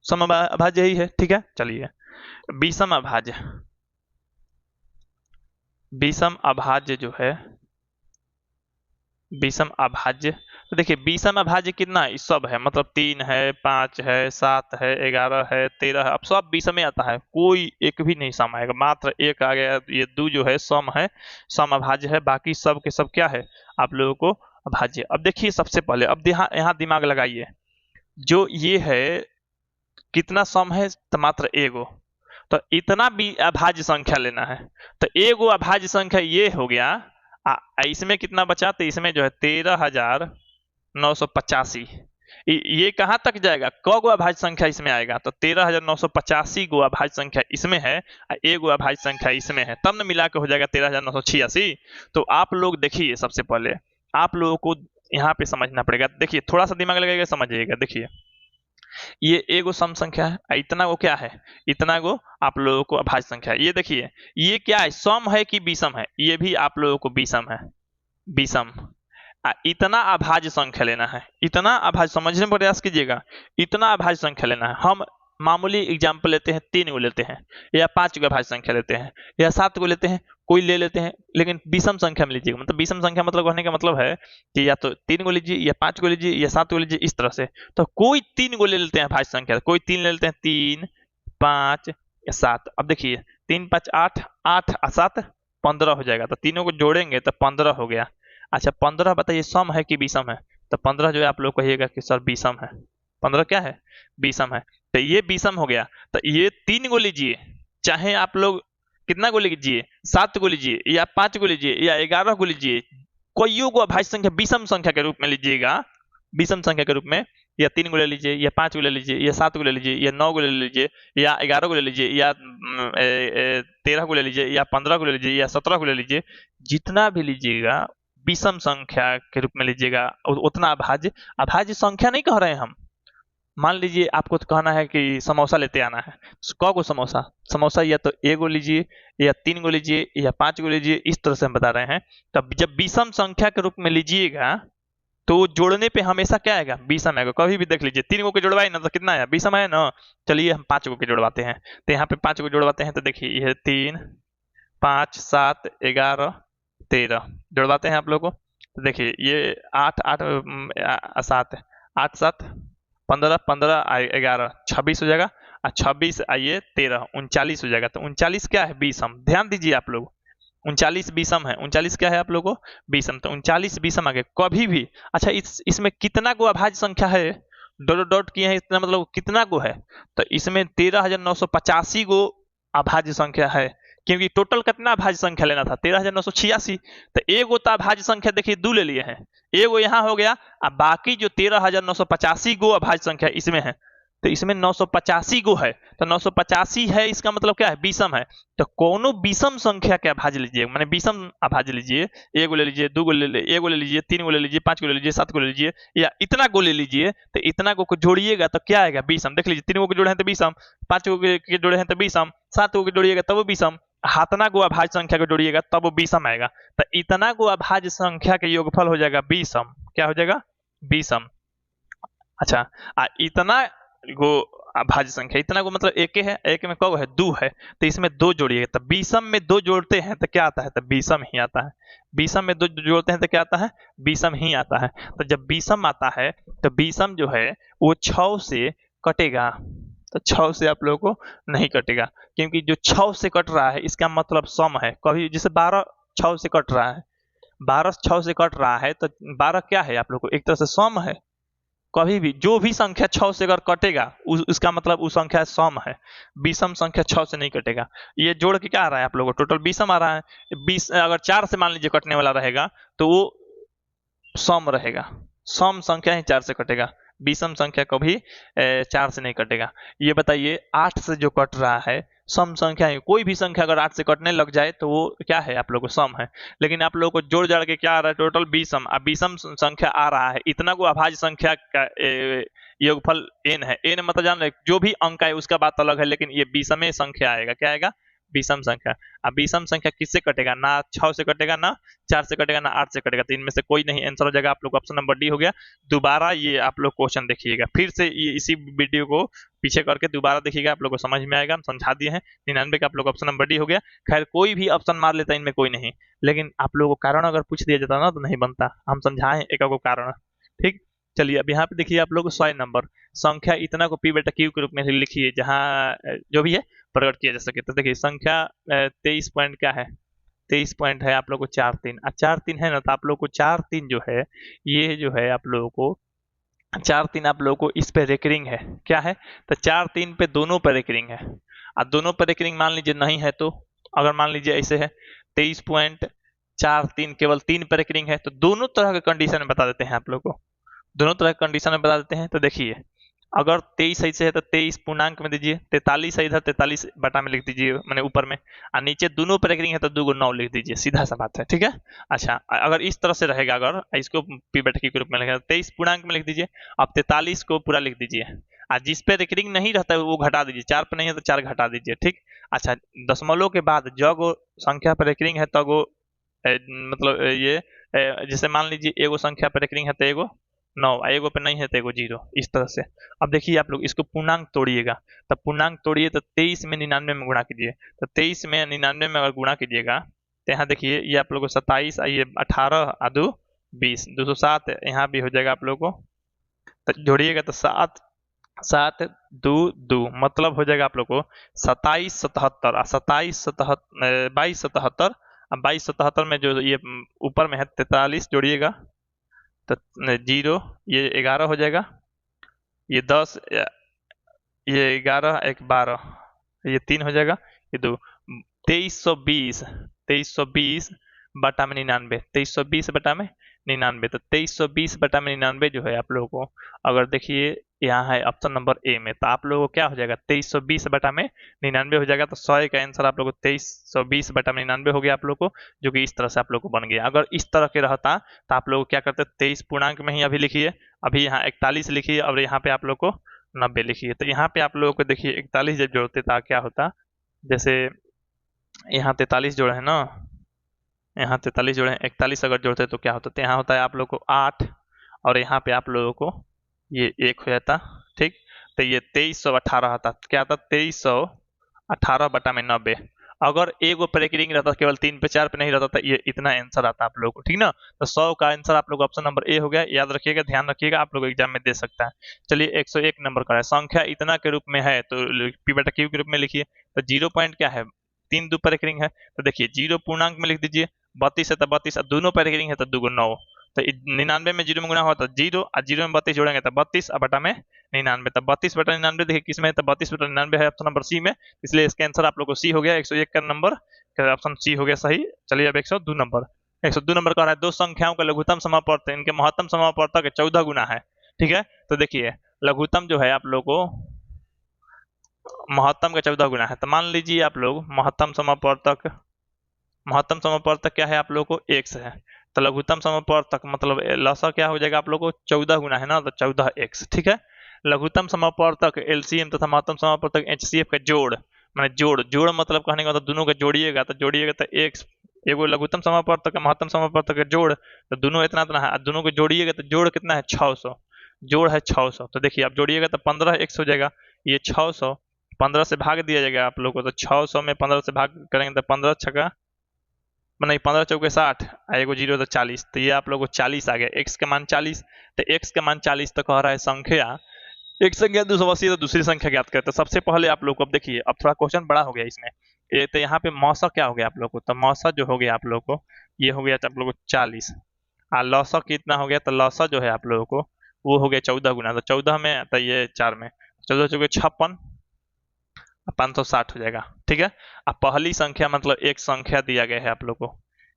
सम अभाज्य ही है, ठीक है। चलिए विषम अभाज्य जो है, विषम अभाज्य, तो देखिए विषम अभाज्य कितना है, सब है, मतलब 3 है 5 है 7 है 11 है 13 है, अब सब विषम में आता है, कोई एक भी नहीं सम आएगा, मात्र एक आ गया, ये 2 जो है सम है, सम अभाज्य है, बाकी सब के सब क्या है आप लोगों को अभाज्य। अब देखिए सबसे पहले, अब यहाँ दिमाग लगाइए, जो ये है कितना सम है, तो मात्र एगो, तो इतना भी अभाज्य संख्या लेना है, तो एगो अभाज्य संख्या ये हो गया, इसमें कितना बचा, तो इसमें जो है 13,985, ये कहां तक जाएगा, क गो अभाज्य संख्या इसमें आएगा, तो 13,985 गो अभाज्य संख्या इसमें है, एगो अभाज्य संख्या इसमें है, तब न मिला के हो जाएगा 13,986। तो आप लोग देखिए सबसे पहले आप लोगों को यहाँ पे समझना पड़ेगा, देखिए थोड़ा सा दिमाग लगाइएगा समझिएगा। देखिए ये एगो सम संख्या है, इतना गो क्या है, इतना गो आप लोगों को अभाज्य संख्या है। ये देखिए ये क्या है, सम है कि विषम है, ये भी आप लोगों को विषम है, विषम। इतना अभाज्य संख्या लेना है, इतना अभाज्य, समझने में प्रयास कीजिएगा, इतना अभाज्य संख्या लेना है। हम मामूली एग्जाम्पल लेते हैं, 3 गो लेते हैं, या 5 गो अभाज्य संख्या लेते हैं, या 7 गो लेते हैं, कोई ले लेते हैं, लेकिन विषम संख्या में लीजिएगा। मतलब विषम संख्या मतलब कहने का मतलब है कि या तो 3 गो लीजिए, या 5 गो लीजिए, या 7 गो लीजिए, इस तरह से। तो कोई 3 गो ले लेते हैं अभाज्य संख्या, कोई 3 ले लेते हैं, 3 5 या 7। अब देखिए 3 5 8, 8 और 7 15 हो जाएगा, तो तीनों को जोड़ेंगे तो 15 हो गया। अच्छा 15 बताइए सम है कि विषम है, तो 15 जो है आप लोग कहिएगा कि सर विषम है, 15 क्या है, विषम है। तो ये विषम हो गया, तो ये 3 गो लीजिए, चाहे आप लोग कितना गो लीजिए, 7 गो लीजिए, या 5 गो लीजिए, या 11 गो लीजिए, कोई को अभाज्य संख्या विषम संख्या के रूप में लीजिएगा, विषम संख्या के रूप में, या 3 गो ले लीजिए, या 5 गो ले लीजिए, या 7 गो ले लीजिए, या 9 गो ले लीजिए, या 11 गो ले लीजिए, या 13 गो ले लीजिए, या 15 गो ले लीजिए, या 17 गो ले लीजिए, जितना भी लीजिएगा विषम संख्या के रूप में लीजिएगा, उतना अभाज्य। अभाज्य संख्या नहीं कह रहे हैं हम, मान लीजिए आपको तो कहना है कि समोसा लेते आना है, क गो समोसा, समोसा या तो एगो लीजिए या 3 गो लीजिए या 5 गो लीजिए, इस तरह से हम बता रहे हैं। तब जब विषम संख्या के रूप में लीजिएगा तो जोड़ने पे हमेशा क्या आएगा, विषम आएगा। कभी भी देख लीजिए 3 गो के जोड़वाए ना तो कितना आया, विषम आया ना। चलिए हम 5 गो के जोड़वाते हैं, तो यहाँ पे 5 गो जोड़वाते हैं, तो देखिए ये 3 5 7 11 13 जोड़वाते हैं आप लोगों को। तो देखिए ये 8 8 7 8 7 15 15 11 26 हो जाएगा, और 26 आइए 13 39 हो जाएगा। तो 39 क्या है, विषम। ध्यान दीजिए आप लोग, 39 विषम है। 39 क्या है आप लोगों को, विषम। तो 39 विषम आगे कभी भी। अच्छा इसमें कितना गो अभाज्य संख्या है, डॉट डॉट किए हैं, इतना मतलब कितना गो है, तो इसमें 13,985 गो अभाज्य संख्या है, क्योंकि टोटल कितना अभाज्य संख्या लेना था, 13,986। तो एगो तो अभाज्य संख्या देखिए 2 ले लिए हैं, एगो यहाँ हो गया, अब बाकी जो 13,985 गो अभाज्य संख्या इसमें है, तो इसमें 985 गो है, तो 985 है, इसका मतलब क्या है, विषम है। तो कोनो विषम संख्या के अभाज्य लीजिए, माने विषम अभाज्य लीजिए, एगो ले लीजिए, 2 गो ले एगो ले लीजिए, 3 गो ले लीजिए, 5 गो ले लीजिए, 7 गो ले लीजिए, या इतना गो ले लीजिए, तो इतना गो को जोड़िएगा तो क्या आएगा, विषम। देख लीजिए 3 गो के जोड़े हैं तो विषम, 5 गो के जोड़े हैं तो विषम, 7 गो के जोड़िएगा तब वो विषम, हाथना गो अभाज्य संख्या को जोड़िएगा तब वो विषम आएगा। तो इतना गो अभाज्य संख्या के योगफल हो जाएगा विषम। क्या हो जाएगा, विषम। अच्छा, इतना गो अभाज्य संख्या, इतना को मतलब एक है, एक में कौ है, 2 है, तो इसमें 2 जोड़िएगा, तो विषम में 2 जोड़ते हैं तो क्या आता है, तो विषम ही आता है। विषम में 2 जोड़ते हैं तो क्या आता है, विषम ही आता है। तो जब विषम आता है तो विषम जो है वो 6 से कटेगा, तो 6 से आप लोगों को नहीं कटेगा, क्योंकि जो 6 से कट रहा है इसका मतलब सम है। कभी जैसे 12 6 से कट रहा है, 12 6 से कट रहा है, तो 12 क्या है आप लोग को, एक तरह से सम है। कभी भी जो भी संख्या 6 से अगर कटेगा उसका मतलब वो संख्या सम है, विषम संख्या 6 से नहीं कटेगा। ये जोड़ के क्या आ रहा है आप लोगों को, टोटल विषम आ रहा है। 20 अगर 4 से मान लीजिए कटने वाला रहेगा तो वो सम रहेगा, सम संख्या ही 4 से कटेगा, विषम संख्या कभी 4 से नहीं कटेगा। ये बताइए 8 से जो कट रहा है सम संख्या है, कोई भी संख्या अगर 8 से कटने लग जाए तो वो क्या है आप लोगों को, सम है। लेकिन आप लोगों को जोड़ जाड़ के क्या आ रहा है, टोटल विषम, अब विषम संख्या आ रहा है, इतना को अभाज्य संख्या का योगफल n है। n मतलब जान रहे जो भी अंक है उसका बात अलग है, लेकिन ये विषम संख्या आएगा, क्या आएगा, विषम संख्या। अब विषम संख्या किससे कटेगा, ना 6 से कटेगा, ना 4 से कटेगा, ना 8 से कटेगा, तो इनमें से कोई नहीं, आंसर हो जाएगा आप लोग ऑप्शन नंबर डी हो गया। दोबारा ये आप लोग क्वेश्चन देखिएगा, फिर से ये इसी वीडियो को पीछे करके दोबारा देखिएगा, आप लोग को समझ में आएगा। हम समझा दिए हैं 99 का आप लोग ऑप्शन नंबर डी हो गया। खैर कोई भी ऑप्शन मार लेता है, इनमें कोई नहीं, लेकिन आप लोगों को कारण अगर पूछ दिया जाता ना तो नहीं बनता, हम समझाएं एक को कारण। ठीक, चलिए अब यहाँ पे देखिए आप लोग 100 नंबर संख्या इतना को पी बेटा क्यू के रूप में लिखिए, जहाँ जो भी है प्रकट किया जा सके। तो देखिए संख्या 23 पॉइंट क्या है, 23 पॉइंट है आप लोग को 4 3, 4 3 है ना, तो आप लोग को 4 3 जो है ये जो है आप लोगों को 4 3 आप लोगों को इस पे रेकरिंग है, क्या है, तो 4 3 पे दोनों पे रेकरिंग है। और दोनों पे रेकरिंग मान लीजिए नहीं है, तो अगर मान लीजिए ऐसे है 23.43 केवल 3 पे रेकरिंग है, तो दोनों तरह के कंडीशन में बता देते हैं आप लोग को, दोनों तरह के कंडीशन में बता देते हैं। तो देखिए अगर 23 सही से है तो 23 पूर्णांक में दीजिए, 43 है इधर 43 बटा में लिख दीजिए, मैंने ऊपर में, और नीचे दोनों पर रेकरिंग है तो 2 को 9 लिख दीजिए, सीधा सा बात है, ठीक है। अच्छा अगर इस तरह से रहेगा, अगर इसको पी बेटा के रूप में लिखेगा 23 पूर्णांक में लिख दीजिए, अब 43 को पूरा लिख दीजिए, और जिस पे रेकरिंग नहीं रहता है वो घटा दीजिए, 4 पे नहीं है तो 4 घटा दीजिए, ठीक। अच्छा दशमलव के बाद जब संख्या पर रेकरिंग है तब वो मतलब ये जैसे मान लीजिए एगो संख्या पर रेकरिंग है तो एगो 9, एगो पे नहीं है तो एगो 0, इस तरह से। अब देखिए आप लोग इसको पूर्णांक तोड़िएगा, तब पूर्णांक तोड़िए तो 23 में 99 में गुणा कीजिए, तो 23 में 99 में अगर गुणा कीजिएगा तो यहाँ देखिए ये आप लोग को 27, ये 18 और 2 20, 207 यहाँ भी हो जाएगा आप लोग को, तो जोड़िएगा तो 7 7 2 2 मतलब हो जाएगा आप लोग को 27 77, 27 77 22 77, अब 22 77 में जो ये ऊपर में है 43 जोड़िएगा तो 0, ये 11 हो जाएगा, ये 10, ये 11 एक 12, ये 3 हो जाएगा, ये 2, 2320 बटा में 99, 2320 बटा में 99, तो 2320 बटा में 99 जो है आप लोगों को, अगर देखिए यहाँ है ऑप्शन नंबर ए में, तो आप लोगों को क्या हो जाएगा 2320 बटा में 99 हो जाएगा। तो 100 का आंसर आप लोग को 2320 बटा में 99 हो गया आप लोग को, जो कि इस तरह से आप लोग को बन गया। अगर इस तरह के रहता तो आप लोग क्या करते, 23 पूर्णांक में ही अभी लिखिए, अभी यहाँ 41 लिखिए, और यहाँ पे आप लोग को 90 लिखिए। तो यहाँ पे आप लोगों को देखिए 41 जब जोड़ते था क्या होता, जैसे यहाँ 43 जोड़े हैं ना, यहाँ 43 जोड़े हैं, 41 अगर जोड़ते तो क्या होता, तो यहाँ होता है आप लोग को 8 और यहाँ पे आप लोगों को ये 1 हो जाता, ठीक। तो ये 2318 आता, क्या आता 2318 बटा में 90। अगर एक वो ब्रेकिंग रहता केवल 3 पे 4 पे नहीं रहता तो ये इतना आंसर आता आप लोगों को, ठीक ना। तो 100 का आंसर आप लोग ऑप्शन नंबर ए हो गया, याद रखिएगा, ध्यान रखिएगा, आप लोग एग्जाम में दे सकता है। चलिए 101 नंबर का है, संख्या इतना के रूप में है तो पी बटा क्यू के रूप में लिखिए। तो 0 पॉइंट क्या है, 3 2 पर रिंग है, तो देखिए 0 पूर्णांक में लिख दीजिए, 32 है तो 32, दोनों पर रिंग है तो 2 9, तो 99 में 0 में गुना हुआ तो 0 और 0 में 32 जोड़ेंगे तो 32 और बटा में 99, तो 32 बटा 99 देखिए किस में है, तो 32 बटा 99 है ऑप्शन नंबर सी में, इसलिए इसका आंसर आप लोग को सी हो गया, 101 का नंबर ऑप्शन सी हो गया सही। चलिए अब 102 नंबर, 102 नंबर का रहा है, दो संख्याओं का लघुत्तम समापवर्त इनके महत्तम समापवर्तक 14 गुना है, ठीक है। तो देखिए लघुत्तम जो है आप लोग को महत्तम का 14 गुना है, तो मान लीजिए आप लोग महत्तम समापवर्तक क्या है आप लोग को x है, तो लघुत्तम समापवर्तक मतलब लसा क्या हो जाएगा आप लोग को 14 गुना है ना, तो 14x, ठीक है। लघुत्तम समापवर्तक एलसीएम तथा महत्तम समापवर्तक एचसीएफ का जोड़, माने जोड़ मतलब कहने का मतलब दोनों का जोड़िएगा तो x, एगो लघुत्तम समापवर्तक का महत्तम समापवर्तक का जोड़, तो दोनों इतना है, दोनों को जोड़िएगा तो जोड़ कितना है 600, जोड़ है 600, तो देखिए आप जोड़िएगा तो 15x हो जाएगा, ये 600 15 से भाग दिया जाएगा आप लोग को, तो 600 में 15 से भाग करेंगे तो 15 छक्का नहीं 15 चौके 60, एगो 0 तो 40, तो ये आप लोग को 40 आ गया, x का मान 40, तो x का मान 40 तो कह रहा है संख्या, एक संख्या 280 तो दूसरी संख्या ज्ञात करते, तो सबसे पहले आप लोग को अब देखिए, अब थोड़ा क्वेश्चन बड़ा हो गया इसमें, ये तो यहाँ पे मौसा क्या हो गया आप लोग को, तो मौसा जो हो गया आप लोग को ये हो गया आप लोग को 40, और लौसा कितना हो गया, तो लौसा जो है आप लोगों को वो हो गया 14 गुना, तो 14 में तो ये 4 में 14 चौके 56, 560 हो जाएगा, ठीक है। अब पहली संख्या मतलब एक संख्या दिया गया है आप लोग को,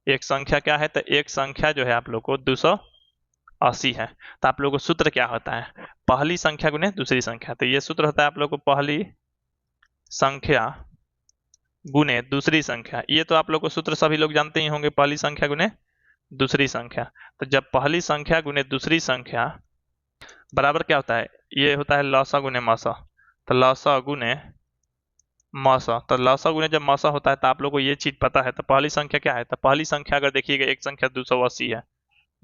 एक संख्या क्या है, तो एक संख्या जो है आप लोग को 280 है, तो आप लोग को सूत्र क्या होता है, पहली संख्या गुने दूसरी संख्या, तो ये सूत्र होता है आप लोग को पहली संख्या गुने दूसरी संख्या, ये तो आप लोग को सूत्र सभी लोग जानते ही होंगे, पहली संख्या गुने दूसरी संख्या। तो जब पहली संख्या गुने दूसरी संख्या बराबर क्या होता है, ये होता है लौसा गुने मौसा, तो लौसा गुने मौसा, तो लौसा गुने जब मौसा होता है तो आप लोग को ये चीज पता है, तो पहली संख्या क्या है, तो पहली संख्या अगर देखिएगा एक संख्या 280 है,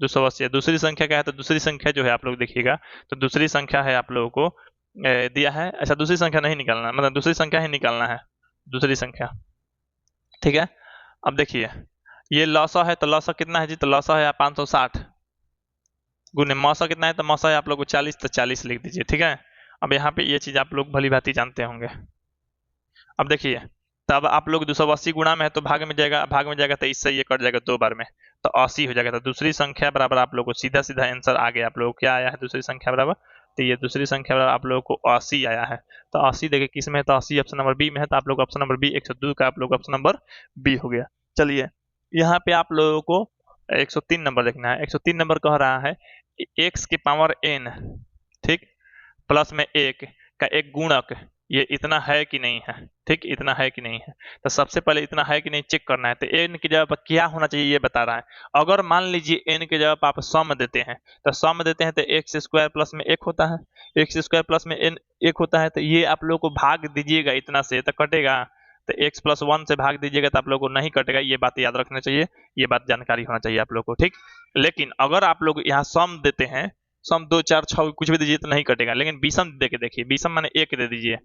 280 है, दूसरी संख्या क्या है, तो दूसरी संख्या जो है आप लोग देखिएगा, तो दूसरी संख्या है आप लोगों को दिया है, अच्छा दूसरी संख्या नहीं निकालना, मतलब दूसरी संख्या ही निकालना है, दूसरी संख्या, ठीक है। अब देखिए ये लौसा है, तो लौसा कितना है जी, तो लौसा है 560 गुने मौसा कितना है, तो मौसा है आप लोग को 40, तो 40 लिख दीजिए, ठीक है। अब यहाँ पे ये चीज आप लोग भली भांति जानते होंगे। अब देखिए तब आप लोग 280 गुणा में है तो भाग में जाएगा तो इससे ये कट जाएगा 2 बार में, तो 80 हो जाएगा, तो दूसरी संख्या बराबर आप लोग को सीधा आंसर आ गया, आप लोग क्या आया है दूसरी संख्या बराबर, तो ये दूसरी संख्या बराबर आप लोग को 80 आया है, तो 80 देखिए किस में है, तो 80 ऑप्शन नंबर बी में है, तो आप लोग ऑप्शन नंबर बी 102 का आप लोग ऑप्शन नंबर बी हो गया। चलिए यहाँ पे आप लोगों को 103 नंबर देखना है, 103 नंबर कह रहा है x की पावर n, ठीक, प्लस में 1 का एक गुणक ये इतना है कि नहीं है, ठीक, इतना है कि नहीं है, तो सबसे पहले इतना है कि नहीं चेक करना है, तो n की जगह पर क्या होना चाहिए ये बता रहा है, अगर मान लीजिए n की जगह पर आप सम देते हैं, तो सम देते हैं तो एक्स स्क्वायर प्लस में 1 होता है, एक्स स्क्वायर प्लस में n 1 होता है, तो ये आप लोग को भाग दीजिएगा इतना से तो कटेगा, तो x प्लस 1 से भाग दीजिएगा तो आप लोग को नहीं कटेगा, ये बात याद रखना चाहिए, ये बात जानकारी होना चाहिए आप लोग को, ठीक। लेकिन अगर आप लोग यहाँ सम देते हैं, सम 2 4 6 कुछ भी दीजिए तो नहीं कटेगा, लेकिन विषम दे के देखिए, विषम माने 1 दे दीजिए,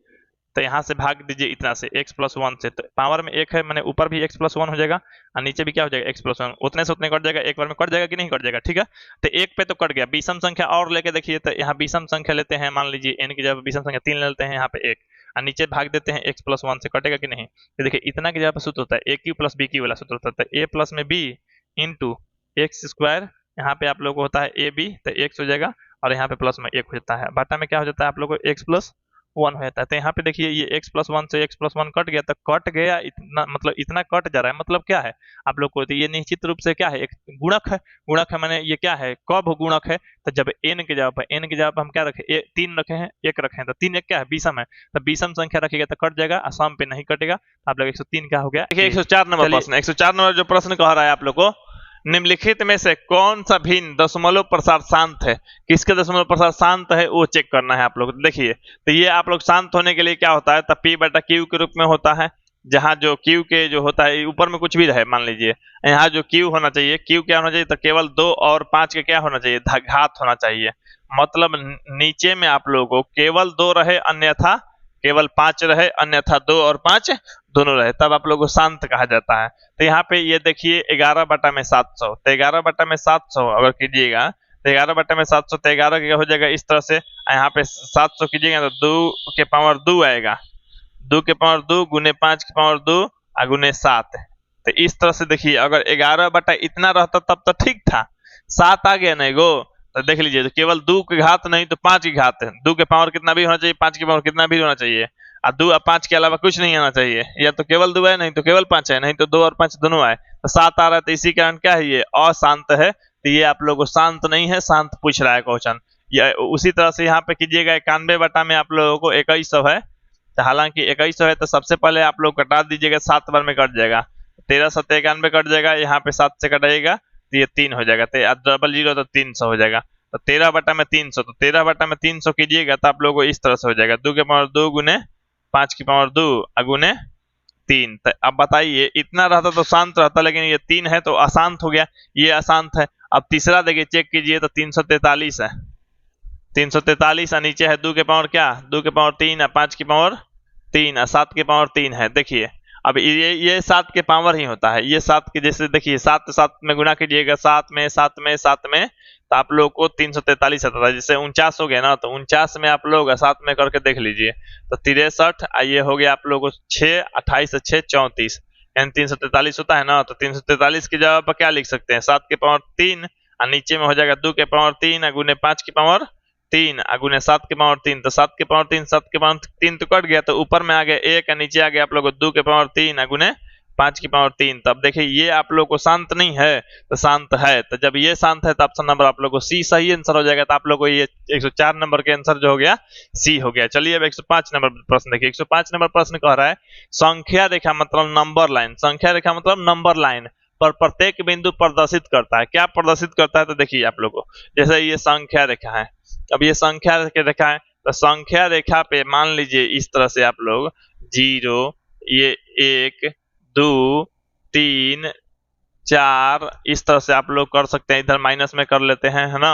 तो यहाँ से भाग दीजिए इतना से x प्लस 1 से, तो पावर में 1 है मैंने ऊपर भी x प्लस 1 हो जाएगा और नीचे भी क्या हो जाएगा x प्लस 1, उतने से उतने कट जाएगा, एक बार में कट जाएगा कि नहीं कट जाएगा, ठीक है। तो 1 पे तो कट गया, विषम संख्या और लेके देखिए, तो यहाँ विषम संख्या लेते हैं, मान लीजिए n की जगह विषम संख्या 3 ले लेते हैं, यहाँ पे 1 और नीचे भाग देते हैं x प्लस 1 से, कटेगा कि नहीं, तो देखिए इतना की जगह पर सूत्र होता है a cube plus b cube वाला सूत्र होता है, a प्लस में b इंटू एक्स स्क्वायर, यहाँ पे आप लोग को होता है ए बी, तो x हो जाएगा और यहाँ पे प्लस में 1 हो जाता है, बाटा में क्या हो जाता है आप लोग को x प्लस 1 हो जाता है, तो यहाँ पे देखिए ये x प्लस 1 से x प्लस 1 कट गया, तो कट गया इतना, मतलब इतना कट जा रहा है, मतलब क्या है आप लोग को, तो ये निश्चित रूप से क्या है, एक गुणक है, गुणक है मैंने ये क्या है, कब गुणक है, तो जब n की जगह पर हम क्या रखे, 3 रखे हैं 1 रखे हैं, तो 3 1 क्या है विषम है, तो विषम संख्या रखिएगा तो कट जाएगा, आसाम पे नहीं कटेगा, आप लोग 103 क्या हो गया। देखिए 104 नंबर प्रश्न, 104 नंबर जो प्रश्न कह रहा है आप लोग को, निम्नलिखित में से कौन सा भिन्न दशमलव प्रसार शांत है, किसके दशमलव प्रसार शांत है वो चेक करना है आप लोग। देखिए तो ये आप लोग शांत होने के लिए क्या होता है, तब P/Q के रूप में होता है, जहां जो Q के जो होता है ऊपर में कुछ भी रहे, मान लीजिए यहाँ जो Q होना चाहिए, Q क्या होना चाहिए, तो केवल 2 और 5 के क्या होना चाहिए, घात होना चाहिए। मतलब नीचे में आप लोगों को केवल 2 रहे, अन्यथा केवल 5 रहे, अन्यथा 2 और 5 दोनों रहे, तब आप लोगों को शांत कहा जाता है। तो यहाँ पे ये देखिए 11/700, तो 11/700 अगर कीजिएगा तो 11/700, तो 11 क्या हो जाएगा इस तरह से, यहाँ पे 700 कीजिएगा तो 2 के पावर 2 आएगा, 2 के पावर 2 गुने 5 के पावर 2 गुने 7। तो इस तरह से देखिए अगर 11 बटा इतना रहता तब तो ठीक था, 7 आ गया नहीं गो, तो देख लीजिए तो केवल 2 की घात नहीं तो 5 की घात है, 2 के पावर कितना भी होना चाहिए, 5 के पावर कितना भी होना चाहिए, और 2 और 5 के अलावा कुछ नहीं आना चाहिए, या तो केवल 2 है नहीं तो केवल 5 है, नहीं तो 2 और 5 दोनों आए, तो 7 आ रहा है, तो इसी कारण क्या है ये अशांत है। तो ये आप लोगों को शांत नहीं है, शांत पूछ रहा है क्वेश्चन। या उसी तरह से यहाँ पे कीजिएगा 91 बटा में आप लोगों को 2100 है, तो हालांकि 2100 है तो सबसे पहले आप लोग कटा दीजिएगा, 7 बार में कट जाएगा, 13 7 91 कट जाएगा, यहाँ पे 7 से कटाइएगा तो ये 3 हो जाएगा, तो 00 तो 300 हो जाएगा, तो 13 बटा में 300, तो 13 बटा में 300 कीजिएगा तो आप लोगों को इस तरह से हो जाएगा, 2 के पावर 2 गुने 5 की पावर 2 गुने 3। तो अब बताइए इतना रहता तो शांत रहता, लेकिन ये 3 है तो अशांत हो गया, ये अशांत है। अब तीसरा देखिए चेक कीजिए तो 343 है, 343 और नीचे है 2 के पावर क्या, 2 के पावर 3 और 5 की पावर 3 और 7 के पावर 3 है। देखिए अब ये 7 के पावर ही होता है, ये 7 के जैसे देखिए 7 7 में गुना कीजिएगा, 7 में 7 में 7 में, तो आप लोग को 343 आता था, जैसे 49 हो गया ना, तो 49 में आप लोग 7 में करके देख लीजिए तो 63, ये हो गया आप लोग को 6, 28 6 34, यानी 343 होता है ना। तो 343 की जगह पर क्या लिख सकते हैं, 7 के पावर 3 और नीचे में हो जाएगा 2 के पावर 3 गुने 5 की पावर 3 गुने 7 के पावर 3, तो 7 के पावर 3 7 के पावर 3 तो कट गया, तो ऊपर में आ गया 1 और नीचे आ गया आप लोग को 2 के पावर 3 गुने 5 की पावर 3। तब देखिए ये आप लोग को शांत नहीं है तो शांत है, तो जब ये शांत है तो ऑप्शन नंबर आप लोग को सी सही आंसर हो जाएगा। तो आप लोग को ये 104 नंबर के आंसर जो हो गया सी हो गया। चलिए अब 105 नंबर प्रश्न देखिए। 105 नंबर प्रश्न कह रहा है संख्या रेखा मतलब नंबर लाइन, संख्या रेखा मतलब नंबर लाइन पर प्रत्येक बिंदु प्रदर्शित करता है। क्या प्रदर्शित करता है, तो देखिए आप लोग को जैसे ये संख्या रेखा है, अब ये संख्या रेखा है, तो संख्या रेखा पे मान लीजिए इस तरह से आप लोग 0, ये 1 2 3 4 इस तरह से आप लोग कर सकते हैं, इधर माइनस में कर लेते हैं, है ना,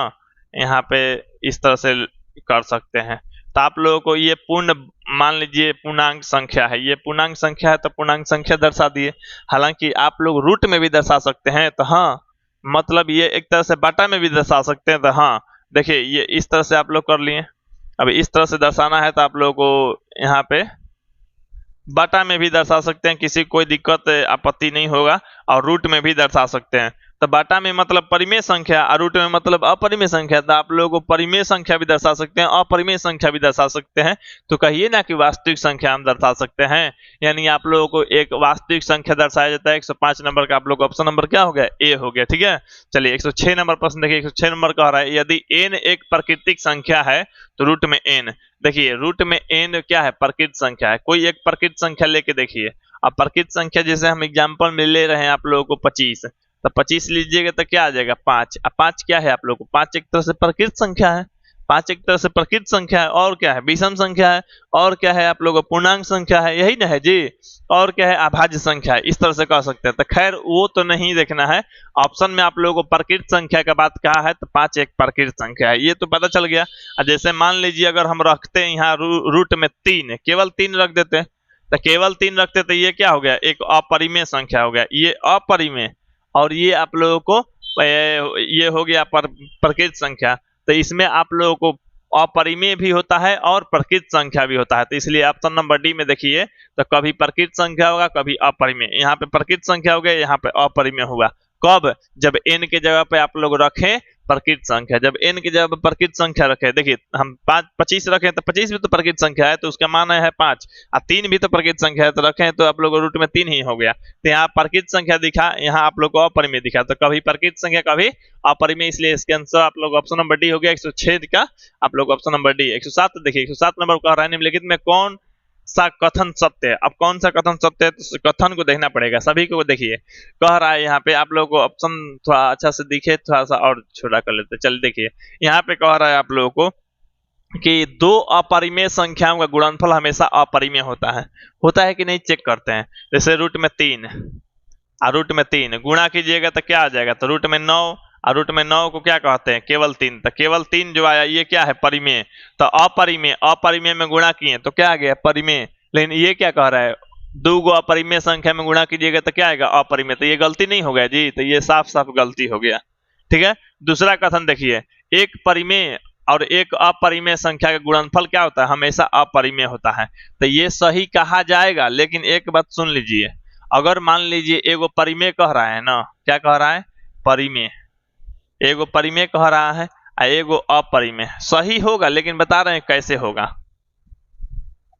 यहाँ पे इस तरह से कर सकते हैं। तो आप लोगों को ये पूर्ण मान लीजिए पूर्णांक संख्या है, ये पूर्णांक संख्या है तो पूर्णांक संख्या दर्शा दिए। हालांकि आप लोग रूट में भी दर्शा सकते हैं, तो हाँ मतलब ये एक तरह से बाटा में भी दर्शा सकते हैं, तो हाँ देखिए ये इस तरह से आप लोग कर लिए। अब इस तरह से दर्शाना है तो आप लोगों को यहाँ पे बाटा में भी दर्शा सकते हैं, किसी कोई दिक्कत आपत्ति नहीं होगा, और रूट में भी दर्शा सकते हैं। तो बाटा में मतलब परिमेय संख्या और रूट में मतलब अपरिमेय संख्या, तो आप लोगों को परिमेय संख्या भी दर्शा सकते हैं, अपरिमेय संख्या भी दर्शा सकते हैं। तो कहिए ना कि वास्तविक संख्या हम दर्शा सकते हैं, यानी आप लोगों को एक वास्तविक संख्या दर्शाया जाता है। 105 नंबर का आप लोग ऑप्शन नंबर क्या हो गया, ए हो गया। ठीक है, चलिए 106 नंबर प्रश्न देखिए। 106 नंबर कह रहा है यदि n एक प्राकृतिक संख्या है तो रूट में n, देखिए रूट में n क्या है, प्राकृत संख्या है। कोई एक प्राकृत संख्या लेके देखिए, अब प्राकृत संख्या जैसे हम एग्जांपल में ले रहे हैं आप लोगों को 25, तो 25 लीजिएगा तो क्या आ जाएगा 5। अब 5 क्या है आप लोगों को, 5 एक तरह से प्राकृत संख्या है, 5 एक तरह से प्राकृत संख्या है, और क्या है विषम संख्या है, और क्या है आप लोगों को पूर्णांक संख्या है, यही ना है जी, और क्या है अभाज्य संख्या है, इस तरह से कह सकते हैं। तो खैर वो तो नहीं देखना है, ऑप्शन में आप लोगों को प्राकृत संख्या का बात कहा है, तो 5 एक प्राकृत संख्या है, ये तो पता चल गया। जैसे मान लीजिए अगर हम रखते हैं यहाँ रूट में 3, केवल 3 रख देते, तो केवल 3 रखते तो ये क्या हो गया, एक अपरिमेय संख्या हो गया, ये अपरिमेय, और ये आप लोगों को ये हो गया प्राकृत संख्या। तो इसमें आप लोगों को अपरिमेय भी होता है और प्राकृत संख्या भी होता है, तो इसलिए ऑप्शन नंबर डी में देखिए, तो कभी प्राकृत संख्या होगा कभी अपरिमेय, यहाँ पे प्राकृत संख्या हो गया, यहाँ पे अपरिमेय हुआ। कब, जब n के जगह पे आप लोग रखें प्राकृत संख्या, जब n की जगह पर प्राकृत संख्या रखें, देखिए हम 25 रखें तो 25 भी तो प्राकृत संख्या है, तो उसका मान है 5, और 3 भी तो प्राकृत संख्या है, तो रखें तो आप लोग रूट में 3 ही हो गया। तो यहाँ प्राकृत संख्या दिखा, यहाँ आप लोग को अपरिमेय दिखा, तो कभी प्राकृत संख्या कभी अपरिमेय, इसलिए इसके आंसर आप लोग ऑप्शन नंबर डी हो गया। 106 का आप लोग ऑप्शन नंबर डी। 107 देखिए, 107 नंबर कह रहा है निम्नलिखित में कौन सा कथन सत्य है। अब कौन सा कथन सत्य है, तो कथन को देखना पड़ेगा सभी को। देखिए कह रहा है यहाँ पे, आप लोगों को ऑप्शन थोड़ा अच्छा से दिखे, थोड़ा सा और छोटा कर लेते। चल देखिए यहाँ पे कह रहा है आप लोगों को कि दो अपरिमेय संख्याओं का गुणनफल हमेशा अपरिमेय होता है कि नहीं, चेक करते हैं। जैसे रूट में 3 और रूट में 3 गुणा कीजिएगा तो क्या आ जाएगा, तो रूट में 9 और रूट में 9 को क्या कहते हैं, केवल 3। तो केवल 3 जो आया ये क्या है, परिमेय। तो अपरिमेय में गुणा किए तो क्या आ गया, परिमेय। लेकिन ये क्या कह रहा है, दो गो अपरिमेय संख्या में गुणा कीजिएगा तो क्या आएगा, अपरिमेय। तो ये गलती नहीं हो गया जी, तो ये साफ साफ गलती हो गया। ठीक है, दूसरा कथन देखिए, एक परिमेय और एक अपरिमेय संख्या का गुणनफल क्या होता है, हमेशा अपरिमेय होता है। तो ये सही कहा जाएगा। लेकिन एक बात सुन लीजिए, अगर मान लीजिए एगो परिमेय कह रहा है ना, क्या कह रहा है, परिमेय, एगो परिमेय कह रहा है और एगो अपरिमेय, सही होगा। लेकिन बता रहे हैं कैसे होगा,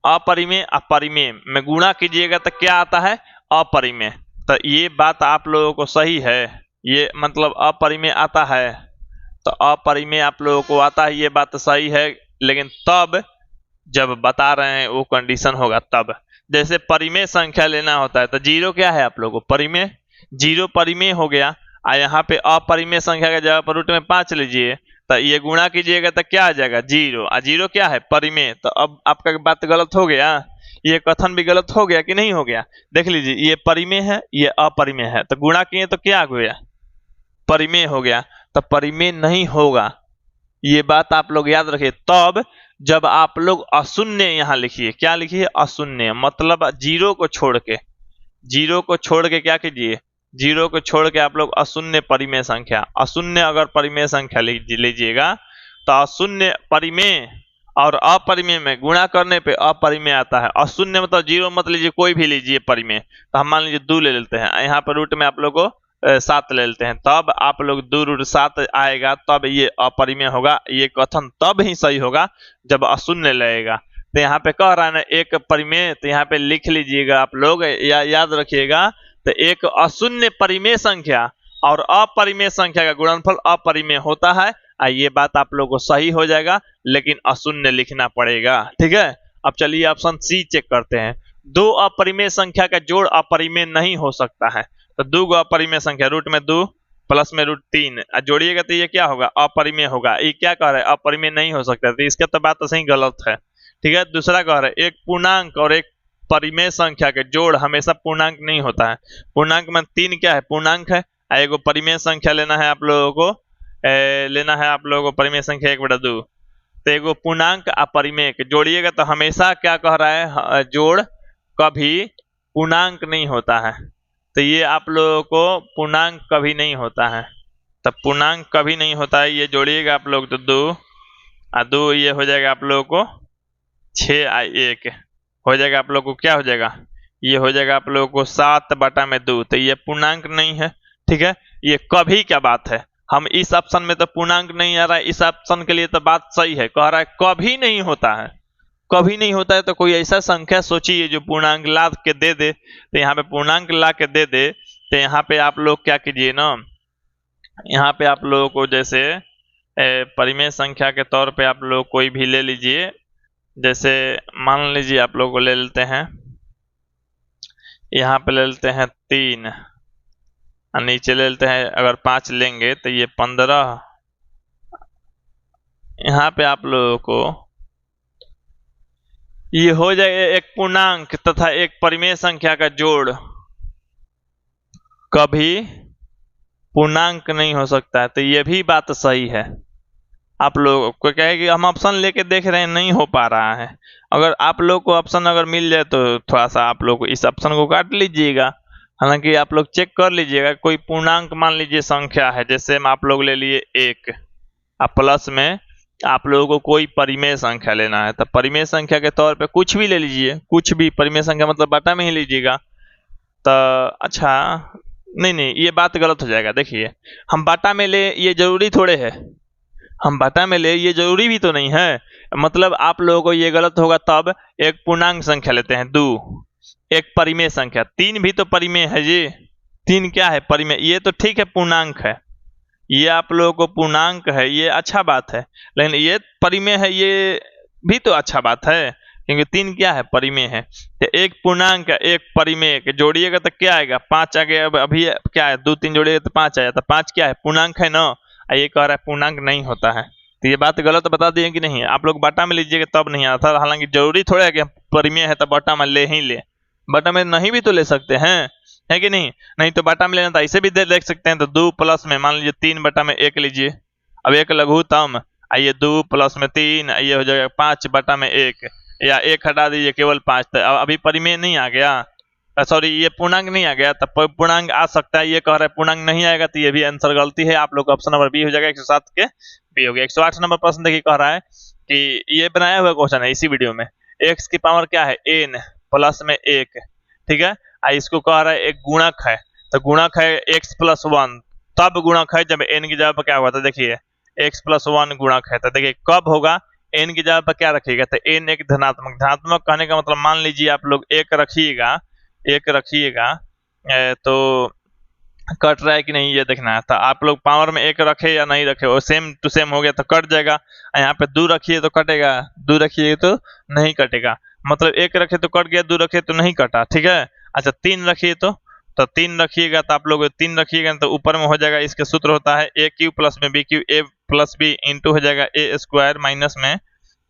अपरिमेय अपरिमेय में गुणा कीजिएगा तो क्या आता है, अपरिमेय। तो ये बात आप लोगों को सही है, ये मतलब अपरिमेय आता है, तो अपरिमेय आप लोगों को आता है, ये बात सही है। लेकिन तब जब बता रहे हैं वो कंडीशन होगा तब। जैसे परिमेय संख्या लेना होता है तो जीरो क्या है आप लोगों को, परिमेय, जीरो परिमेय हो गया। और यहाँ पे अपरिमेय संख्या के जगह पर रूट में 5 लीजिए, तो ये गुणा कीजिएगा तो क्या आ जाएगा, जीरो। और जीरो क्या है, परिमेय। तो अब आपका बात गलत हो गया, ये कथन भी गलत हो गया कि नहीं हो गया। देख लीजिए, ये परिमेय है, ये अपरिमेय है, तो गुणा किए तो क्या हो गया, परिमेय हो गया। तो परिमेय नहीं होगा, ये बात आप लोग याद रखिए। तब जब आप लोग अशून्य यहां लिखिए, क्या लिखिए, अशून्य, मतलब जीरो को छोड़ के, जीरो को छोड़ के क्या कीजिए, जीरो को छोड़ के आप लोग अशून्य परिमेय संख्या, अशून्य अगर परिमेय संख्या लीजिएगा तो अशून्य परिमेय और अपरिमेय में गुणा करने पे अपरिमेय आता है। अशून्य मतलब जीरो मत लीजिए, कोई भी लीजिए परिमेय। तो हम मान लीजिए 2 ले लेते हैं, यहाँ पर रूट में आप लोग को 7 ले लेते हैं, तब आप लोग 2 रूट 7 आएगा, तब ये अपरिमेय होगा। ये कथन तब ही सही होगा जब अशून्य लगेगा। तो यहाँ पे कह रहा है ना एक परिमेय, तो यहाँ पे लिख लीजिएगा आप लोग, या याद रखिएगा। तो एक अशून्य परिमेय संख्या और अपरिमेय संख्या का गुणनफल अपरिमेय होता है, ये बात आप लोग को सही हो जाएगा। लेकिन अशून्य लिखना पड़ेगा, ठीक है। अब चलिए ऑप्शन सी चेक करते हैं, दो अपरिमेय संख्या का जोड़ अपरिमेय नहीं हो सकता है। तो दो गो अपरिमेय संख्या, रूट में 2 प्लस में रूट 3 जोड़िएगा तो ये क्या होगा, अपरिमेय होगा। ये क्या कह रहा है, अपरिमेय नहीं हो सकता, तो इसका तो बात तो सही गलत है। ठीक है, दूसरा कह रहा है एक पूर्णांक और एक परिमेय संख्या के जोड़ हमेशा पूर्णांक नहीं होता है। पूर्णांक में 3 क्या है, पूर्णांक है। एगो परिमेय संख्या लेना है आप लोगों को, लेना है आप लोगों को परिमेय संख्या 1/2। तो एगो पूर्णांक अपरिमेय के जोड़िएगा तो हमेशा क्या कह रहा है, जोड़ कभी पूर्णांक नहीं होता है। तो ये आप लोगों को पूर्णांक कभी नहीं होता है, तब पूर्णांक कभी नहीं होता है। ये जोड़िएगा आप लोग तो 2 और 2 ये हो जाएगा आप लोगों को 6 और 1 हो जाएगा आप लोग को, क्या हो जाएगा, ये हो जाएगा आप लोगों को 7/2। तो ये पूर्णांक नहीं है, ठीक है। ये कभी क्या बात है, हम इस ऑप्शन में तो पूर्णांक नहीं आ रहा है, इस ऑप्शन के लिए तो बात सही है। कह रहा है कभी नहीं होता है, कभी नहीं होता है। तो कोई ऐसा संख्या सोचिए जो पूर्णांक ला के दे दे। तो यहाँ पे पूर्णांक ला के दे दे, तो यहाँ पे आप लोग क्या कीजिए ना, यहाँ पे आप लोगों को जैसे परिमेय संख्या के तौर पे आप लोग कोई भी ले लीजिए। जैसे मान लीजिए आप लोग को ले लेते हैं, यहाँ पे ले लेते हैं 3 और नीचे ले लेते हैं, अगर 5 लेंगे तो ये 15। यहाँ पे आप लोगों को ये हो जाएगा एक पूर्णांक तथा एक परिमेय संख्या का जोड़ कभी पूर्णांक नहीं हो सकता है। तो ये भी बात सही है। आप लोग को क्या है कि हम ऑप्शन लेके देख रहे हैं, नहीं हो पा रहा है। अगर आप लोग को ऑप्शन अगर मिल जाए तो थोड़ा सा आप लोग इस ऑप्शन को काट लीजिएगा। हालांकि आप लोग चेक कर लीजिएगा, कोई पूर्णांक मान लीजिए संख्या है, जैसे हम आप लोग ले लिए 1 और प्लस में आप लोगों को कोई परिमेय संख्या लेना है, तो परिमेय संख्या के तौर पे कुछ भी ले लीजिए, कुछ भी परिमेय संख्या मतलब बटा में ही लीजिएगा। तो अच्छा नहीं, ये बात गलत हो जाएगा। देखिए हम बटा में ले, ये जरूरी थोड़े है, हम बटा में ले ये जरूरी भी तो नहीं है। मतलब आप लोगों को ये गलत होगा। तब एक पूर्णांक संख्या लेते हैं 2, एक परिमेय संख्या 3 भी तो परिमेय है जी। 3 क्या है, परिमेय। ये तो ठीक है पूर्णांक है, ये आप लोगों को पूर्णांक है, ये अच्छा बात है। लेकिन ये परिमेय है, ये भी तो अच्छा बात है। क्योंकि 3 क्या है, परिमेय है। तो एक पूर्णांक एक परिमेय के जोड़िएगा तो क्या आएगा, 5 आ गया। अब अभी क्या है, 2 3 जोड़िएगा तो 5 आया। तो 5 क्या है, पूर्णांक है ना। ये कह रहा है पूर्णांक नहीं होता है, तो ये बात गलत बता दिए कि नहीं। आप लोग बटा में लीजिएगा तब नहीं आता। हालांकि जरूरी थोड़ा है कि परिमेय है तो बटा में ले ही ले, बटा में नहीं भी तो ले सकते हैं, है कि नहीं। नहीं तो बटा में लेना था, इसे भी देख सकते हैं। तो 2 प्लस में मान लीजिए 3 बटा में 1 लीजिए। अब एक लघुत्तम, आइए 2 प्लस में 3, आइए हो जाएगा 5 बटा में 1, या 1 हटा दीजिए केवल 5। तो अभी परिमेय नहीं आ गया, सॉरी ये पूर्णांक नहीं आ गया। तब पूर्णांक आ सकता है, ये कह रहा है पूर्णांक नहीं आएगा, तो ये भी आंसर गलती है। आप लोग ऑप्शन नंबर बी हो जाएगा, 107 के बी हो गया। 108 नंबर प्रश्न देखिए, कह रहा है कि ये बनाया हुआ क्वेश्चन है इसी वीडियो में। x की पावर क्या है, n प्लस में 1, ठीक है। इसको कह रहा है एक गुणक है, तो गुणक है x प्लस 1, तब गुणक है जब n की जगह पर क्या हुआ। तो देखिए x प्लस 1 गुणक है, तो देखिए कब होगा, n की जगह पर क्या रखिएगा। तो n एक धनात्मक, धनात्मक कहने का मतलब मान लीजिए आप लोग एक रखिएगा, एक रखिएगा, तो कट रहा है कि नहीं ये देखना है। तो आप लोग पावर में 1 रखे या नहीं रखे, वो सेम टू सेम हो गया तो कट जाएगा। यहाँ पे 2 रखिए तो कटेगा, 2 रखिए तो नहीं कटेगा। मतलब 1 रखे तो कट गया, 2 रखे तो नहीं कटा, ठीक है। अच्छा 3 रखिए तो 3 रखिएगा, तो आप लोग 3 रखिएगा तो ऊपर में हो जाएगा। इसका सूत्र होता है ए क्यू प्लस में बी क्यू, ए प्लस बी इंटू हो जाएगा ए स्क्वायर माइनस में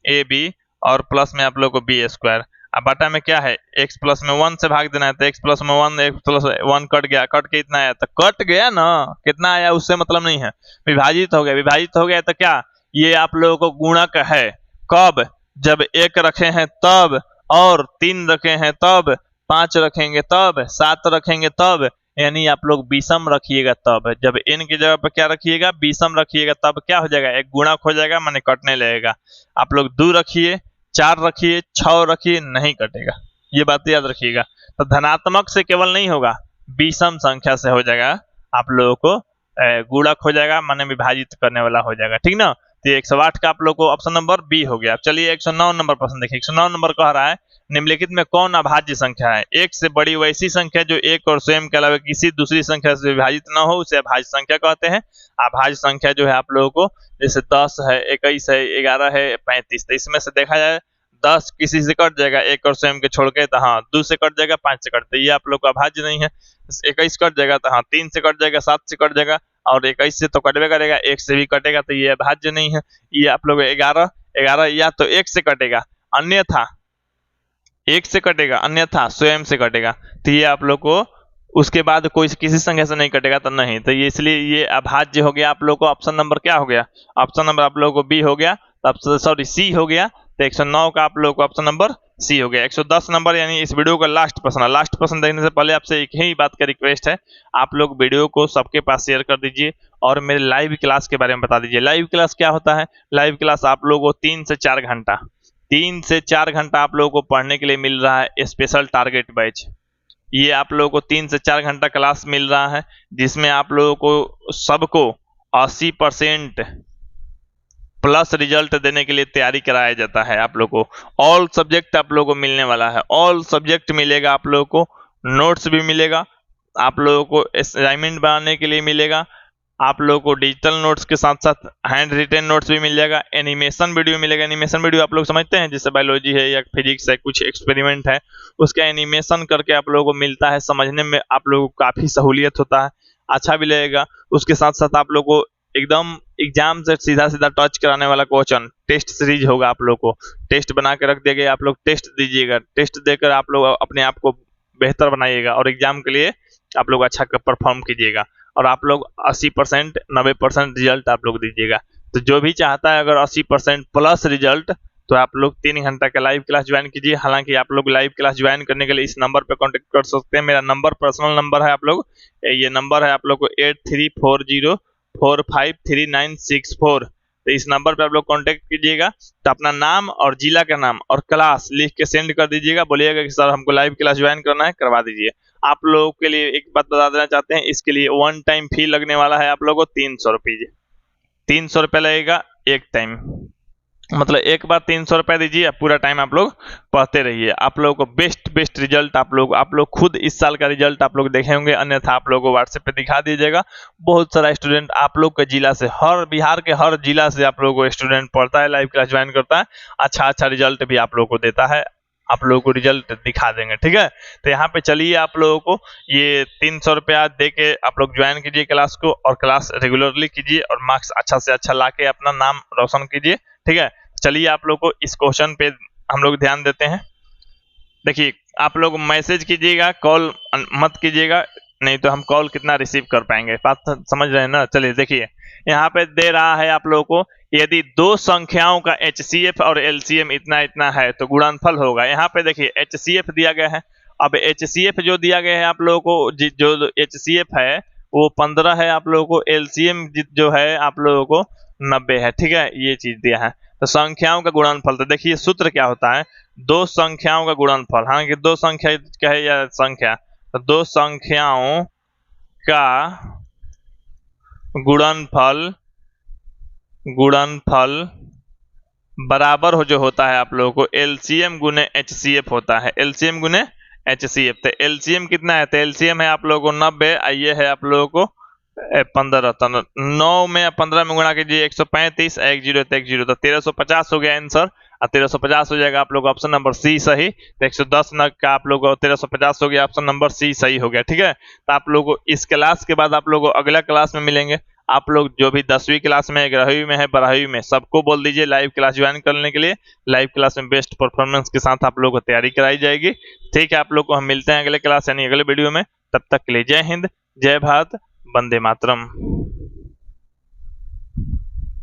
ए बी, और प्लस में आप लोग को बी स्क्वायर। अब बटा में क्या है, x प्लस में 1 से भाग देना है। तो x प्लस में 1, x प्लस 1 कट गया, कट के इतना आया, तो कट गया ना, कितना आया उससे मतलब नहीं है, विभाजित हो गया। विभाजित हो गया तो क्या, ये आप लोगों को गुणक है। कब, जब 1 रखे हैं तब, और 3 रखे हैं तब, 5 रखेंगे तब, 7 रखेंगे तब, यानी आप लोग विषम रखिएगा तब। जब n की जगह पर क्या रखिएगा, विषम रखिएगा, तब क्या हो जाएगा, एक गुणक हो जाएगा, माने कटने लगेगा। आप लोग 2 रखिए, 4 रखिए, 6 रखिए, नहीं कटेगा, ये बात याद रखिएगा। तो धनात्मक से केवल नहीं होगा, विषम संख्या से हो जाएगा, आप लोगों को गुणक हो जाएगा, माने विभाजित करने वाला हो जाएगा, ठीक ना। तो 108 का आप लोग को ऑप्शन नंबर बी हो गया। चलिए 109 नंबर प्रश्न देखिए। 109 नंबर कह रहा है निम्नलिखित में कौन अभाज्य संख्या है। एक से बड़ी वैसी संख्या जो एक और स्वयं के अलावा किसी दूसरी संख्या से विभाजित न हो, उसे अभाज्य संख्या कहते हैं। अभाज्य संख्या जो है आप लोगों को, जैसे 10 है, 21 है, 11 है, 35, तो इसमें से देखा जाए 10 किसी से कट जाएगा, एक और स्वयं के छोड़ के, तो हाँ 2 से कट जाएगा, 5 से कट, तो ये आप लोग का अभाज्य नहीं है। 21 कट जाएगा तो हाँ 3 से कट जाएगा, 7 से कट जाएगा, और 21 से तो कटवे करेगा, 1 से भी कटेगा, तो ये अभाज्य नहीं है। ये आप लोग 11 या तो 1 से कटेगा, अन्यथा 1 से कटेगा, अन्यथा स्वयं से कटेगा। तो ये आप लोग को उसके बाद कोई किसी संख्या से नहीं कटेगा तो नहीं, तो ये इसलिए ये अभाज्य हो गया। आप लोग को ऑप्शन नंबर क्या हो गया, ऑप्शन नंबर आप लोगों को बी हो गया, तब सॉरी सी हो गया। तो 109 का आप लोग को ऑप्शन नंबर सी हो गया। 110 नंबर यानी इस वीडियो का लास्ट प्रश्न है। लास्ट प्रश्न देखने से पहले आपसे एक ही बात का रिक्वेस्ट है, आप लोग वीडियो को सबके पास शेयर कर दीजिए और मेरे लाइव क्लास के बारे में बता दीजिए। लाइव क्लास क्या होता है, लाइव क्लास आप लोगों को 3 से 4 घंटा, 3 से 4 घंटा आप लोगों को पढ़ने के लिए मिल रहा है स्पेशल टारगेट बैच। ये आप लोगों को 3 से 4 घंटा क्लास मिल रहा है, जिसमें आप लोगों को सबको 80% प्लस रिजल्ट देने के लिए तैयारी कराया जाता है। आप लोग को ऑल सब्जेक्ट आप लोगों को मिलने वाला है, ऑल सब्जेक्ट मिलेगा आप लोगों को, नोट्स भी मिलेगा, आप लोगों को असाइनमेंट बनाने के लिए मिलेगा, आप लोगों को डिजिटल नोट्स के साथ साथ हैंड रिटेन नोट्स भी मिल जाएगा, एनिमेशन वीडियो मिलेगा। एनिमेशन वीडियो आप लोग समझते हैं, जैसे बायोलॉजी है या फिजिक्स है, कुछ एक्सपेरिमेंट है, उसका एनिमेशन करके आप लोगों को मिलता है, समझने में आप लोगों को काफ़ी सहूलियत होता है, अच्छा भी लगेगा। उसके साथ साथ आप लोगों को एकदम एग्जाम से सीधा सीधा टच कराने वाला क्वेश्चन टेस्ट सीरीज होगा। आप लोग को टेस्ट बना के रख देंगे, आप लोग टेस्ट दीजिएगा, टेस्ट देकर आप लोग अपने आप को बेहतर बनाइएगा और एग्जाम के लिए आप लोग अच्छा परफॉर्म कीजिएगा, और आप लोग 80% 90% रिजल्ट आप लोग दीजिएगा। तो जो भी चाहता है अगर 80% प्लस रिजल्ट, तो आप लोग 3 घंटा का लाइव क्लास ज्वाइन कीजिए। हालांकि आप लोग लाइव क्लास ज्वाइन करने के लिए इस नंबर पर कांटेक्ट कर सकते हैं। मेरा नंबर पर्सनल नंबर है, आप लोग ये नंबर है आप लोग को 8340453964। तो इस नंबर पे आप लोग कांटेक्ट कीजिएगा, तो अपना नाम और जिला का नाम और क्लास लिख के सेंड कर दीजिएगा, बोलिएगा कि सर हमको लाइव क्लास ज्वाइन करना है, करवा दीजिए। आप लोगों के लिए एक बात बता देना चाहते हैं, इसके लिए 1 टाइम फी लगने वाला है आप लोगों को 300 रुपये, 300 रुपये लगेगा एक टाइम, मतलब एक बार 300 रुपया दीजिए, पूरा टाइम आप लोग पढ़ते रहिए। आप लोगों को बेस्ट रिजल्ट आप लोग खुद इस साल का रिजल्ट आप लोग देखे होंगे, अन्यथा आप लोगों को व्हाट्सएप पे दिखा दीजिएगा। बहुत सारा स्टूडेंट आप लोग के जिला से, हर बिहार के हर जिला से आप लोगों को स्टूडेंट पढ़ता है, लाइव क्लास ज्वाइन करता है, अच्छा रिजल्ट भी आप लोग को देता है। आप लोगों को रिजल्ट दिखा देंगे, ठीक है। तो यहाँ पे चलिए आप लोगों को ये 300 रुपया दे के आप लोग ज्वाइन कीजिए क्लास को, और क्लास रेगुलरली कीजिए, और मार्क्स अच्छा से अच्छा ला के अपना नाम रोशन कीजिए, ठीक है। चलिए आप लोग को इस क्वेश्चन पे हम लोग ध्यान देते हैं। देखिए, आप लोग मैसेज कीजिएगा, कॉल मत कीजिएगा, नहीं तो हम कॉल कितना रिसीव कर पाएंगे, बात समझ रहे हैं ना। चलिए देखिए, यहाँ पे दे रहा है आप लोगों को, यदि दो संख्याओं का HCF और LCM इतना इतना है तो गुणनफल होगा। यहाँ पे देखिए HCF दिया गया है। अब HCF जो दिया गया है आप लोगों को, जो HCF है वो 15 है, आप लोगों को LCM जो है आप लोगों को 90 है, ठीक है। ये चीज दिया है। तो संख्याओं का गुणनफल, तो देखिए सूत्र क्या होता है, दो संख्याओं का गुणनफल, हालांकि दो संख्या क्या है या संख्या, तो दो संख्याओं का गुणनफल बराबर हो जो होता है आप लोगों को LCM गुने HCF होता है, LCM गुने HCF। तो LCM कितना है, तो LCM है आप लोगों को 90, ये है आप लोगों को 15, तो 9 में 15 में गुणा कीजिए 135, 1 0 तो 1 0, तो 1350 हो गया आंसर। 1350 हो जाएगा आप लोग ऑप्शन नंबर सी सही। तो 110 नग का आप लोग 1350 हो गया, ऑप्शन नंबर सी सही हो गया, ठीक है। तो आप लोग इस क्लास के बाद आप लोग अगला क्लास में मिलेंगे। आप लोग जो भी 10वीं क्लास में, 11वीं में है, 12वीं में, सबको बोल दीजिए लाइव क्लास ज्वाइन करने के लिए। लाइव क्लास में बेस्ट परफॉर्मेंस के साथ आप लोग को तैयारी कराई जाएगी, ठीक है। आप लोग को हम मिलते हैं अगले क्लास यानी अगले वीडियो में। तब तक के लिए जय हिंद, जय भारत, वंदे मातरम।